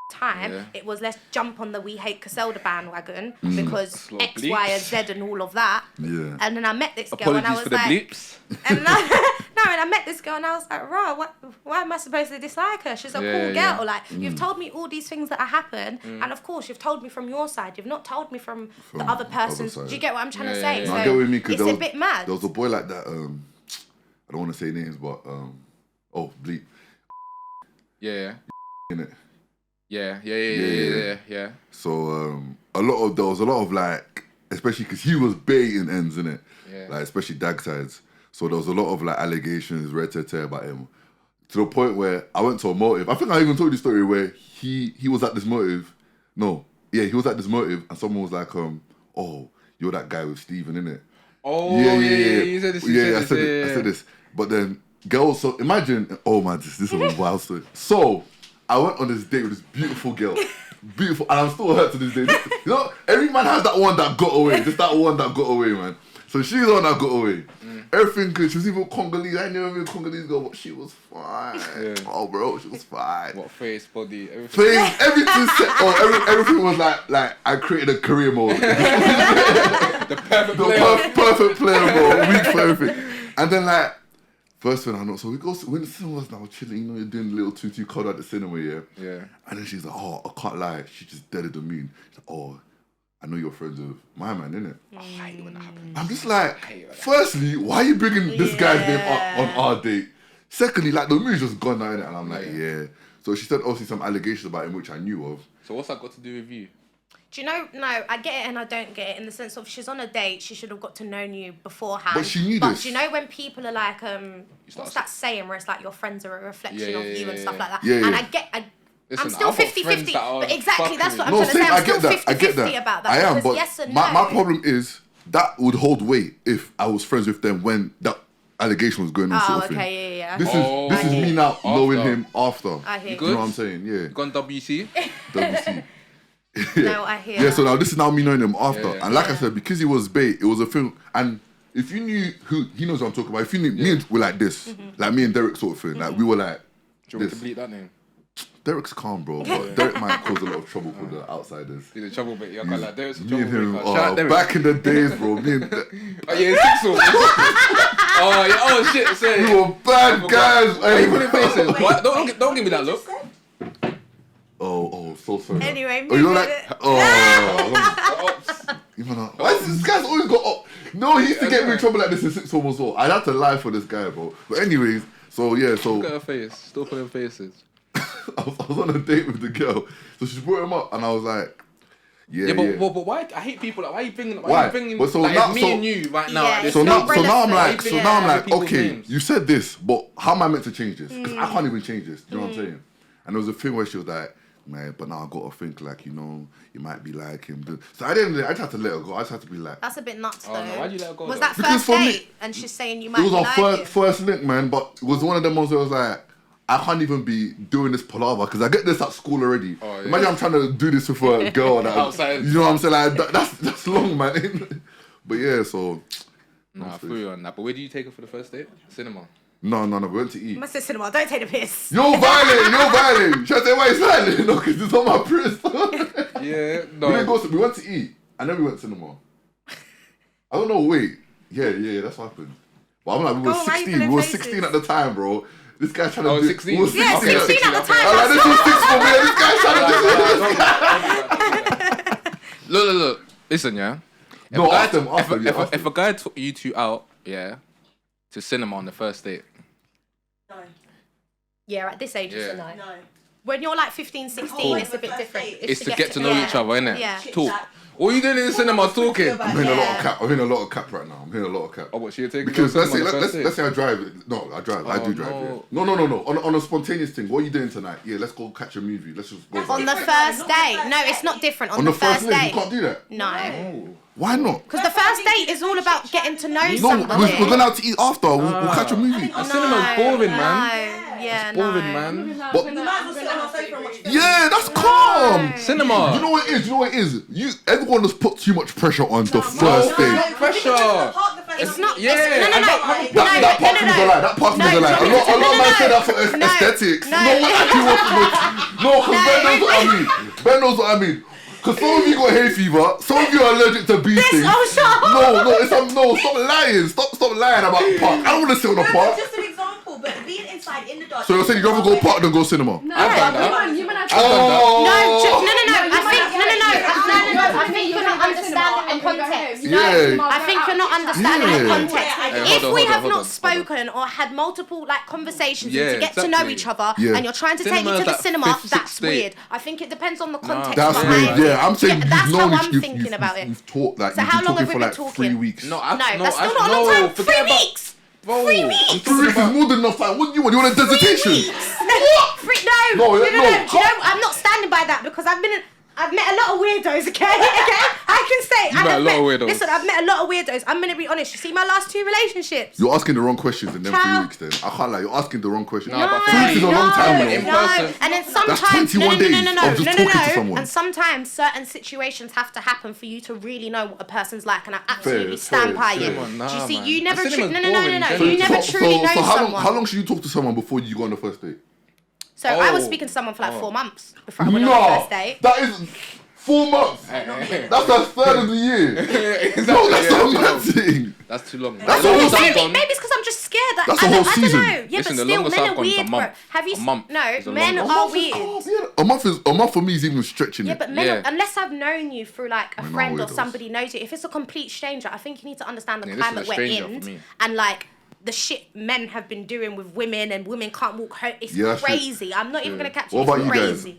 time, Yeah. it was let's jump on the We Hate Caselda bandwagon because Slow X, Y, and bleeps. Z and all of that. Yeah. And then I met this girl and I Apologies was for the like, bleeps. and I met this girl and I was like, "Raw, why am I supposed to dislike her? She's a Yeah, cool yeah. girl. Like, you've told me all these things that happen, and of course, you've told me from your side. You've not told me from the From other the person's. other Do you side. get what I'm trying to Yeah, say? yeah, So No, I get what you mean, 'cause it's there a was- bit mad. There was a boy like that. I don't want to say names, but bleep Yeah, innit? yeah. So there was a lot of like, especially because he was baiting ends in it, Yeah. like especially Dag sides. So there was a lot of like allegations, red tear about him, to the point where I went to a motive. I think I even told you the story where he was at this motive. No, yeah, he was at this motive, and someone was like, "Oh, you're that guy with Steven, innit?" Oh, yeah. You said this. I said this. But then girls, so imagine, oh man, this is a wild story. So I went on this date with this beautiful girl. Beautiful, and I'm still hurt to this day. You know, every man has that one that got away. Just that one that got away, man. So she's the one that got away. Everything good. She was even Congolese. I never been a Congolese girl, but she was fine. Yeah. Oh, bro, she was fine. What face, body, everything. Everything set. Everything was like I created a career mode. The perfect player. Perfect player mode. Weak for everything. And then like, first thing I know, so we go when the cinema's now chilling. You know, you're doing a little tutu code at the cinema, yeah. Yeah. And then she's like, oh, I can't lie. She just deaded the mean. She's like, oh, I know you're friends with my man, innit? I hate it when that happens. I'm just like, firstly, why are you bringing this guy's name up on our date? Secondly, like, the movie's just gone now, innit? And I'm like, yeah. So she said, obviously, some allegations about him, which I knew of. So what's that got to do with you? Do you know? No, I get it and I don't get it in the sense of she's on a date. She should have got to know you beforehand. But she knew this. this. But do you know when people are like, what's that saying where it's like your friends are a reflection of you and stuff like that? Yeah, and yeah. I'm still 50-50. But exactly, that's what I'm No, trying to say. I'm still 50-50 about that. I am, but yes and my no. problem is that would hold weight if I was friends with them when that allegation was going on. Oh, sort of okay, thing. yeah. This is me now knowing him after. I hear You know what I'm saying? Yeah. You gone WC? WC. No, I hear. Yeah, so now this is now me knowing him after. Yeah. And like I said, because he was bait, it was a film. And if you knew who, he knows what I'm talking about. If you knew, me and were like this. Like me and Derek sort of thing. Like we were like Do you want this. to bleep that name? Derek's calm, bro. But Derek might cause a lot of trouble for the outsiders. He's in trouble, but you're like, there's a Me and him, trouble. Shout out Derek. back in the days, bro. Me and Oh, yeah, it's six oh, shit, say we were bad guys. Are you putting faces? What? Don't give me that look. Oh, so sorry. Anyway, oh, you know moving like, it. you know, why is this guy's always got? No, he used to get me in trouble like this in sixth form as well. I'd have to lie for this guy, bro. But anyways, so yeah, so Look at her face. Still putting faces. I was on a date with the girl, so she brought him up, and I was like, yeah. But why? I hate people. Like, why are you bringing? But so like, now- it's me so- and you right now. Yeah, at this So it's now, not so now I'm relevant. like, Yeah. People's okay, names. you said this, but how am I meant to change this? Because I can't even change this. Do you know what I'm saying? And there was a thing where she was like, man, but now I got to think like, you know, you might be like him. So I didn't. I just had to let her go. I just had to be like, That's a bit nuts, though. Oh, no, why'd you let her go, Was though? that Because first for me- date? And she's saying you it might was be our like him. first link, man. But it was one of them ones where I was like, I can't even be doing this palaver because I get this at school already. Oh, yeah. Imagine I'm trying to do this with a girl that Outside. You know what I'm saying? Like that's long, man. But yeah, so Nah, I feel you on that. But where do you take her for the first date? Cinema. no, we went to eat. Must say cinema. Don't take the piss. You're violent. Should I say why he's violent? No, because it's on my wrist. Yeah, We didn't go. We went to eat and then we went to cinema. I don't know. Wait. Yeah, that's what happened. But I'm like, we Go were on, why you 16. pulling We were faces? 16 at the time, bro. This guy's trying to Oh, do 16? We were 16. Yeah, 16 at the time. I'm like, this was 6 for me. This guy's trying to do Look. Listen, yeah. No, ask them. Ask them. If a guy took you two out, yeah, to cinema on the first date, No. Yeah, at this age, it's a Yeah. no. No. When you're like 15, 16, it's a bit different. it's to get to know each other, innit? Yeah. Talk. What are you doing in the cinema talking? I'm hearing a lot of cap. I'm hearing a lot of cap right now. I'm hearing a lot of cap. Oh, what, so you're taking Because her to let's say, cinema on the first let's date? say I drive. No, I drive. I Oh, do drive. no. Yeah. No. On a spontaneous thing. What are you doing tonight? Yeah, let's go catch a movie. Let's just go. On the Different, first not date. the first No, it's date. not different. On On the the first first date, date. you can't do that. No. Why not? Because the first date is all about getting to know No, somebody. we're going out to eat after. We'll catch a movie. A cinema's boring, man. No. Yeah, Boring, no. man. You might as well sit on our sofa and watch a film. Yeah, that's calm. Cinema. You know what it is? Everyone has put too much pressure on the first no, date. no pressure. It's not. Yeah, It's, no. That part to me is a lie. That part to me is a lie. A lot of men say that for aesthetics. No. No one actually wants to go. No, because Ben knows what I mean. Ben knows what I mean. Because some of you got hay fever, some of you are allergic to bee stings. shut up. No, stop lying. Stop lying about the park. I don't want to sit on the No, park. just an example, but being inside in the dark. So you're saying you'd rather go park than go cinema? No, I've done that. come on, you man have Oh. No. you I might think have no. to- I think you're not understanding the context. Yeah. I think you're not understanding Yeah. the context. Hey, If hold on, we hold on, have hold not on. spoken or had multiple conversations Yeah, to get to know exactly. each other, Yeah. and you're trying to take me Cinema's to the that cinema, fifth, that's sixth date. weird. I think it depends on the context That's behind weird. it. Yeah, I'm saying that's you've how known I'm thinking about it. You've talked like So you've how been long talking have for we been like talking? 3 weeks. No, that's still not a long time. 3 weeks. Bro, 3 I'm weeks. talking 3 weeks is about- more than enough time. What do you want? You want a dissertation? What? No. No, Do you know, I'm not standing by that because I've met a lot of weirdos, okay? I can say, met a lot of weirdos. Listen, I've met a lot of weirdos. I'm gonna be honest. You see my last 2 relationships. You're asking the wrong questions in them 3 Child. weeks. Then I can't lie. You're asking the wrong question. No, but 3 weeks is a long time, in though. person. And then That's sometimes 21 days of just talking to someone. And sometimes certain situations have to happen for you to really know what a person's like, and I absolutely Fair, stand by fair. you. Come on, nah, Do you see? man. You never I said it was no. boring, You never truly know someone. How long should you talk to someone before you go on the first date? So I was Oh. speaking to someone for like 4 months before I went on the No, first date. that is 4 months. That's the third of the year. Exactly, No, that's yeah, not too mad long. thing. That's too long. That's a whole season. Maybe it's because I'm just scared. That That's a I whole don't season. know. Yeah, Listen, the but still, longest men I've are gone is a weird, bro. month. Have you? A month No, is the men longest. are weird. A month for me is even stretching Yeah, it. but men, Yeah. unless I've known you through like a Men are friend or weirdos. somebody knows you, if it's a complete stranger, I think you need to understand the Yeah, this is a climate we're stranger in for me. and like the shit men have been doing with women and women can't walk home. It's Yeah, that's true. crazy. I'm not even gonna catch What you. about It's you guys? crazy.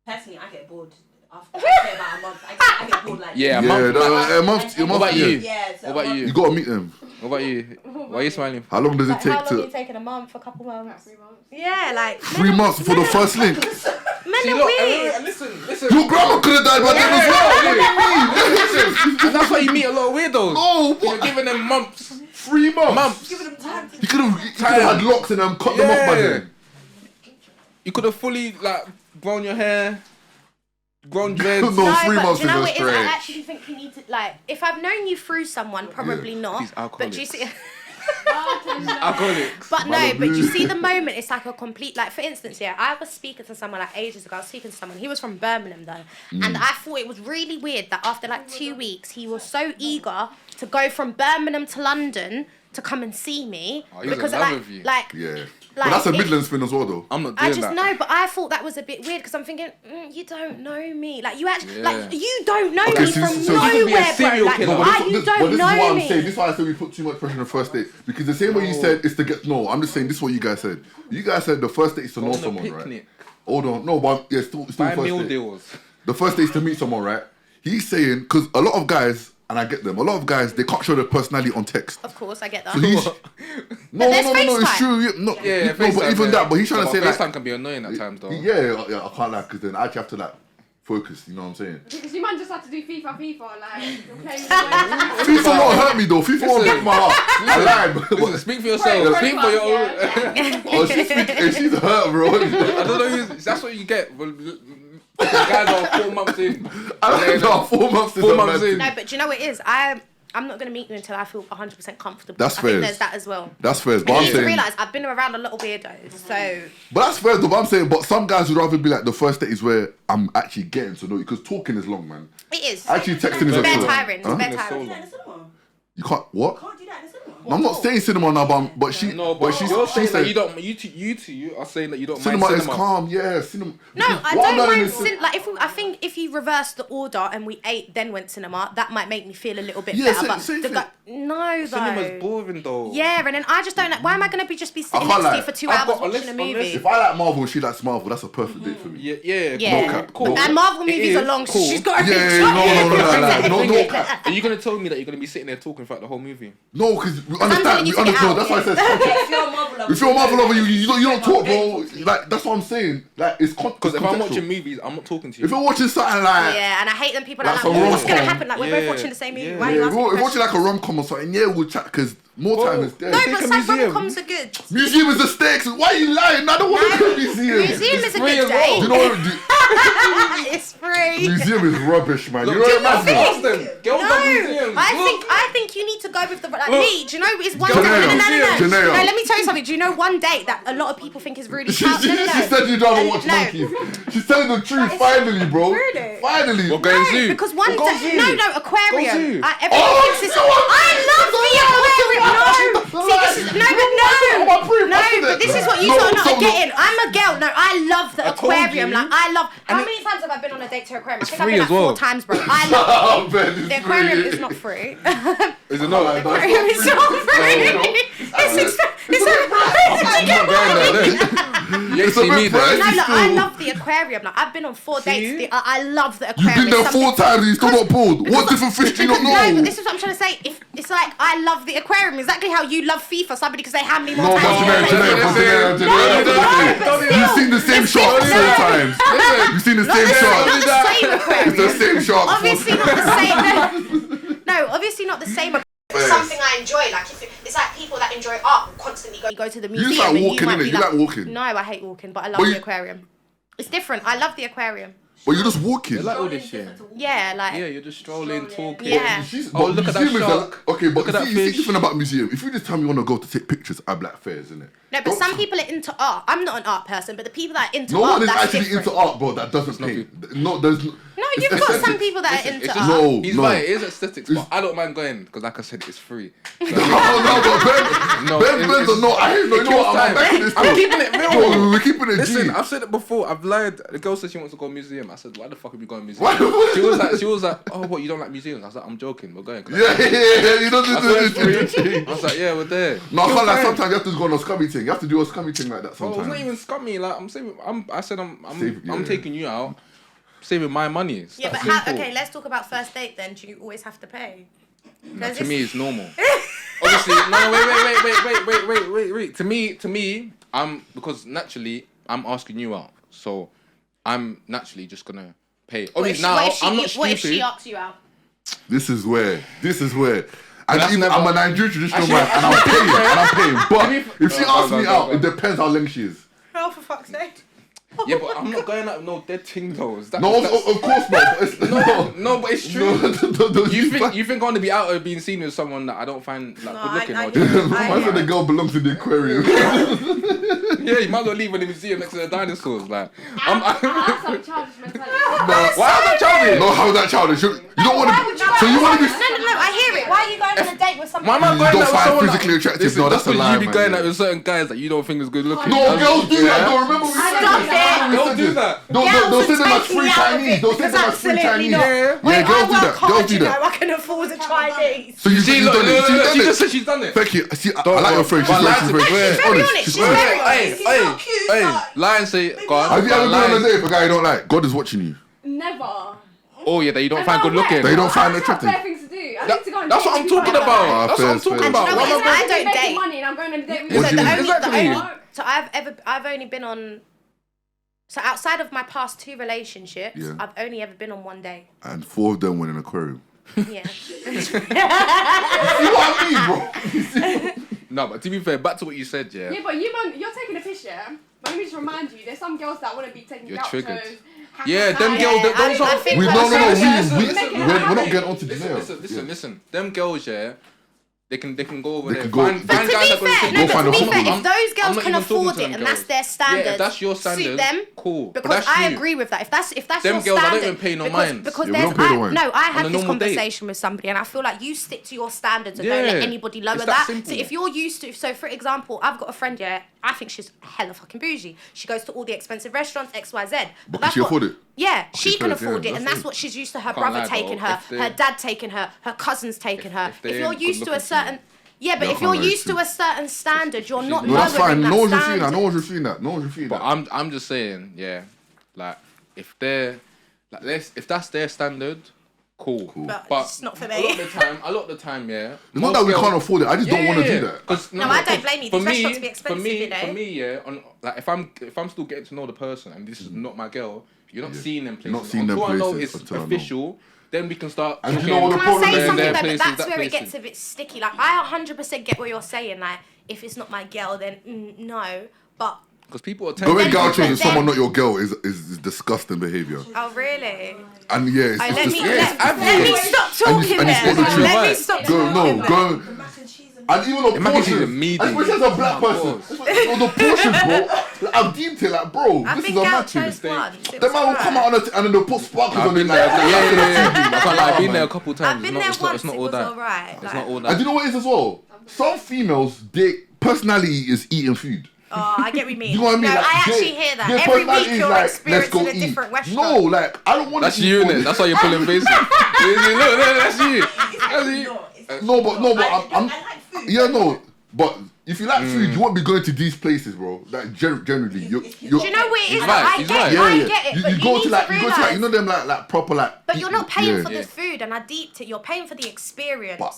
Personally, I get bored. After I say about a month, I get bored like Yeah, a Yeah, month. a month. And- A month. What about yeah. you? Yeah, so What about you? You gotta meet them. What about you? Why are you smiling? How long does it Like, how take long are you to? taking? A month? A couple months? About 3 months. Yeah, like 3 months for the first link. men See, are look, weird. listen. Your grandma could have died by then as well. What do you mean? And that's why you meet a lot of weirdos. No, You're what? giving them months. 3 months. Months. giving them time to You could have had locks and cut them off by then. You could have fully like grown your hair, grown dreads. No, 3 but months do you know is what a it is? I stretch. actually think you need to like. If I've known you through someone, probably not. These But do you see? Alcoholics. But no, but you see the moment, it's like a complete, like for instance, yeah, I was speaking to someone like ages ago, I was speaking to someone, he was from Birmingham though, and I thought it was really weird that after like 2 weeks, he was so eager to go from Birmingham to London to come and see me. Oh, he was in because love like, with you. like, Yeah. like But that's a if- Midlands thing as well, though. I'm not doing I just that. know, but I thought that was a bit weird because I'm thinking, you don't know me. Like you actually, Yeah. like you don't know Okay, me so- from so you could be a nowhere, bro. serial Like, killer. why you but don't this is know what I'm me? saying. This is why I said we put too much pressure on the first date. Because the same way you said it's to get no. I'm just saying this is what you guys said. You guys said the first date is to know On a someone, picnic. right? Hold on, no, but yeah, still Buy first meal date. deals. The first date is to meet someone, right? He's saying because a lot of guys, and I get them. A lot of guys they can't show their personality on text. Of course, I get that. So he's no, there's it's FaceTime. true. Yeah, no, Yeah, no, but FaceTime, even yeah. that. But he's trying to say FaceTime like, can be annoying at times though. yeah, I can't lie because then I actually have to like focus. You know what I'm saying? Because you man just had to do FIFA, like you're playing with FIFA won't hurt me though. FIFA won't break my heart. I lied. Listen, speak for yourself. Right, Speak for your own. Oh, she's hurt, bro. I don't know. That's what you get. Well, the guys are 4 months in. I don't know. 4 months is 4 a months mad in. No, but do you know what it is? I'm not going to meet you until I feel 100% comfortable. That's I think fair. there's that as well. That's fair. But You I'm need to saying, realise I've been around a lot of weirdos, so... but that's fair. Though, but I'm saying, but some guys would rather be like the first date is where I'm actually getting to know you because talking is long, man. It is. Actually, texting is It's a bare short. tiring. It's Huh? bare It's so tiring. do that in the cinema. You can't what? Can't do that in the cinema. I'm not saying cinema now, but she. No, but she you're saying said that you don't. You are saying that you don't cinema mind is cinema. calm. Yeah, cinema. No, because I what I'm don't learning mind. is Like, I think if you reverse the order and we ate, then went cinema, that might make me feel a little bit Yeah, better. same- But same the thing. guy, no, though. Cinema's boring though. Yeah, and then I just don't like. Why am I gonna be just sitting can't next to lie. you for 2 I've hours got- watching a unless- movie? If I like Marvel and she likes Marvel, that's a perfect date for me. Yeah. Yeah, No cap. Cool. and Marvel It movies is are long, so cool. she's got to Yeah, no cap. Are you gonna tell me that you're gonna be sitting there talking throughout the whole movie? No, because we telling understand. you We to get understand. out, That's why I said. If you're a Marvel lover, If you're a Marvel lover, you don't talk, bro. Like that's what I'm saying. Like it's Because if I'm contextual. watching movies, I'm not talking to you. If you're watching something like Yeah, and I hate them people that That's are like, a what's gonna rom-com. happen? Like we're both Yeah, watching the same movie. yeah. Why are you yeah, asking if watching like a questions? rom-com or something, yeah, we'll chat because more time is there. No, Take but a some museum. rom-coms are good. Museum is the stakes. Why are you lying? I don't want to go to museum. Museum is a free good as well. day. Do you know what? It's free. Museum is rubbish, man. Look, You know what ask I'm them. Girls No, love museums. I think you need to go with the like Look. me. Do you know it's one Geneya. date? No. Geneya. No, let me tell you something. Do you know one date that a lot of people think is really She child? No. said you'd rather watch No. monkeys. She's telling the truth. is- Finally, bro. Really? Finally. We're going zoo. Because one We'll go day, zoo. no, aquarium. zoo. Everyone Oh, thinks it's. no, I love the aquarium. No, see, this is no, but this is what you No, are not so getting. I'm a girl. No, I love the I told aquarium. you. Like I love. How And many times have I been on a date to aquarium? I think I've free been as like well. 4 times, bro. I love. The The aquarium is not free. Is it not? Like, Like, Aquarium is not free. No. I'm not going there. You ain't It's a see bit me there. pricey. No, look, I Still. love the aquarium. Like I've been on 4 See? dates. I love the You've aquarium. been there It's 4 something- times and you still not pulled. What different fish do you not No, know? but this is what I'm trying to say. If it's like I love the aquarium, exactly how you love FIFA. Somebody can say how many more No, but times. You've seen the same shot 4 times. You've seen the Not same the shot. same It's the aquarium. same shot. Obviously not the You go to the You museum. just like and walking, might innit? be You like walking. No, I hate walking, but I love But the you- aquarium. It's different. I love the aquarium. But you're just walking. They like all Strolling this shit. different to walking. Yeah, like. Yeah, you're just strolling, talking. Yeah. Oh, look at that museum is shark. okay, but Look at that see the fish. thing about museum. If you just tell me you want to go to take pictures, I'd be like, fair, isn't it? No, but some people are into art. I'm not an art person, but the people that are into No art, one is that's actually different. into art, bro. That doesn't paint. No, there's no. No, it's you've got some aesthetics. people that are Listen, into it's art. just, No, he's no. right, it is aesthetics, but I don't mind going because, like I said, it's free. No, but Ben, No, Ben, it's- Ben's not. I hate no. You know what? I'm back in this. I'm keeping it real. Bro, we're keeping it Listen, G. I've said it before. I've lied. The girl said she wants to go to a museum. I said, why the fuck are we going to a museum? Why? She was like, oh, what? You don't like museums? I was like, I'm joking. We're going. Yeah. You don't I do swear it's free. this. I was like, yeah, we're there. No, I She can't was like fine. sometimes you have to go on a scummy thing. You have to do a scummy thing like that Bro, sometimes. it's not even scummy. Like I'm saving. I'm Yeah. taking you out, saving my money. It's Yeah, that but simple. okay, let's talk about first date then. Do you always have to pay? Nah, to me, it's normal. Obviously, no, wait. To me, because naturally, I'm asking you out, so I'm naturally just gonna pay. Obviously, now I'm not What if she stupid. asks you out? This is where. And That's even, never- I'm a Nigerian traditional Actually- man, and I'm paying. But if she Go, asks go, me go, out, go. it depends how length she is. Oh, for fuck's sake. Yeah, but I'm not going out with no dead thing though. Is that, No, that's- of course not. But it's, no, but it's true. No, You think I want to be out or being seen with someone that I don't find like good looking? I or get it. I said the girl belongs in the aquarium. yeah, you might as well leave in the museum next to the dinosaurs. Like, That's some childish mentality. why is that childish? No, how's that childish? You don't want to. So you want to be. No, I hear it. Why are you going on a date with somebody? Why am I You going don't out with find someone physically attractive. Listen, No, that's a because lie, you be man, going yeah. out with certain guys that you don't think is good looking. No, girls do that. Don't remember we said Stop that. it. Don't do that. They'll say them as free Chinese. They'll say them as free Chinese. Yeah. Yeah, girls do that. Girls do You know, that. I can afford a Chinese. So you See, you've look, done it. look, She's look, she done just it. said she's done it. Thank you. See, I like your friend. She's But very, lie she's to me. very, She's very honest. She's honest. very honest. He's not cute, like- Lie and say, go on. Have you ever been on a Lie. date with a guy you don't like? God is watching you. Never. Oh yeah, that you don't find good looking. That you don't find I've got attractive. better things to do. I need to go on That's a what date I'm with talking people. about. That's what I'm fair, talking fair. about. And Why you know am I what going- it is? I don't making date. money and I'm going on a date with What you. do you mean? Exactly. I've only been on. So outside of my past 2 relationships, Yeah. I've only ever been on 1 day. And 4 of them went in an aquarium. Yeah. You know what I mean, bro? No, but to be fair, back to what you said, yeah. Yeah, but you're taking a piss, yeah? But let me just remind you, there's some girls that want to be taking You're gauchos. triggered. happy Yeah, them time. girls, Yeah, those I are. think We that's no, listen, we're not getting onto Geneya. Listen. Them girls, yeah. They can go over They there. can go- But to be fair, Go find a if woman. those girls not can even talking afford to it them and girls. that's their standard, Yeah, if that's your suit standard, them. cool. But Because that's I you. agree with that. If that's Them your girls, I don't standard, even pay no because, minds. because Yeah, we there's don't pay no minds. I On had a this normal date. conversation with somebody, and I feel like you stick to your standards and don't Yeah. let anybody lower It's that. that simple. So if you're used to, so for example, I've got a friend, yeah, I think she's hella fucking bougie. She goes to all the expensive restaurants, XYZ. But that's can she what- afford it? Yeah, she can fair, afford yeah, it, and that's that's it. what she's used to. Her Can't brother lie, taking though. her, If they- her dad taking her, her cousins taking her. if they If you're ain't used to a good-looking to certain, yeah, but Yeah, if you're I can't lie, used to true. a certain standard, you're not No, that's lowering fine. that No one's standard. refusing that. No one's refusing that. No one's refusing But that. I'm just saying, yeah, like if they're like if that's their standard, cool. But it's not for A me. lot of the time, yeah. It's not that we can't afford it. I just don't want to do that. 'Cause- No, I don't blame you. for These me- restaurants be expensive, you know. For me, yeah. On like if I'm still getting to know the person and this is not my girl, you're not Yeah. seeing them You're places. not seeing them until I know places, it's until I know. official, then we can start. And you talking know what the Can I problem say is- something their though? But places, that's that where it places. gets a bit sticky. Like I 100% get what you're saying. Like if it's not my girl, then no. But Because people are Going telling gauchos then- with someone not your girl is disgusting behavior. oh really? And yeah, it's Let me disgusting. let me stop talking and you then. spoke the truth. Let me stop Go, talking. no, then. go. The mac and cheese and And even the Imagine she's a portions, medium. especially as a black Of person, course. the portions, bro. Like, I've deemed it, like, bro, I've this been is a matching. gauchos once. It The was man will come out alright. on it and then they'll put sparkles I've on it. been Like, there. I can't lie, I've been man. there a couple times. I've been It's there not- it's not- once. It's not It all was that. alright. It's Like, not all And that. do you know what it is as well? Some females, their personality is eating food. oh, I get what you mean. You know what I mean? No, Like, I their- actually hear that. their Every personality week is you're like, let's experiencing go a eat. different restaurant. No, like, I don't want to That's you, innit? That's why you're pulling faces. Look, that's you. That's you. No, but I'm I like food. yeah, no, but if you like food, you won't be going to these places, bro. Like generally, you're Do you know what it is? He's right, I he's get right. it. yeah, I yeah. get it. You, But you you go need to like to you go to like realise. you know them like proper like. But you're not paying for Yeah. the food, and I deeped it. You're paying for the experience. But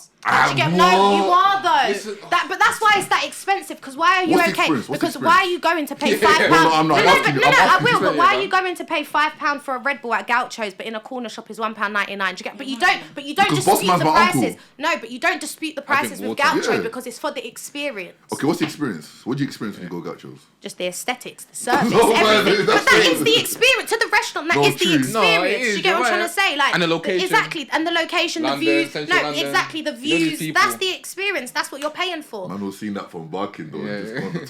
Do you get, no, what? you are though. Listen- But that's why it's that expensive. Because why are you What's the okay? experience? What's the Because why are you going to pay £5? No, I'm not. I'm No, asking you. no, I'm I asking will. you. But why are Yeah. you going to pay £5 for a Red Bull at Gaucho's, but in a corner shop is £1.99? Do you get? But you don't. But you don't Because Boss dispute Man's the my uncle. prices. No, but you don't dispute the drink prices with water. Gaucho Yeah. because it's for the experience. Okay, what's the experience? What do you experience when you go gauchos? Just the aesthetics, the service, No, man, everything. that's But that not- is the experience. To the restaurant, that No, is the true. experience. No, it is, You get what I'm you're trying right. to say? Like, And the location. Exactly. And the location, London, the views. central No, London. exactly. The You know these views. people. That's the experience. That's what you're paying for. Man was seeing that from Barking though. Yeah. Just go on the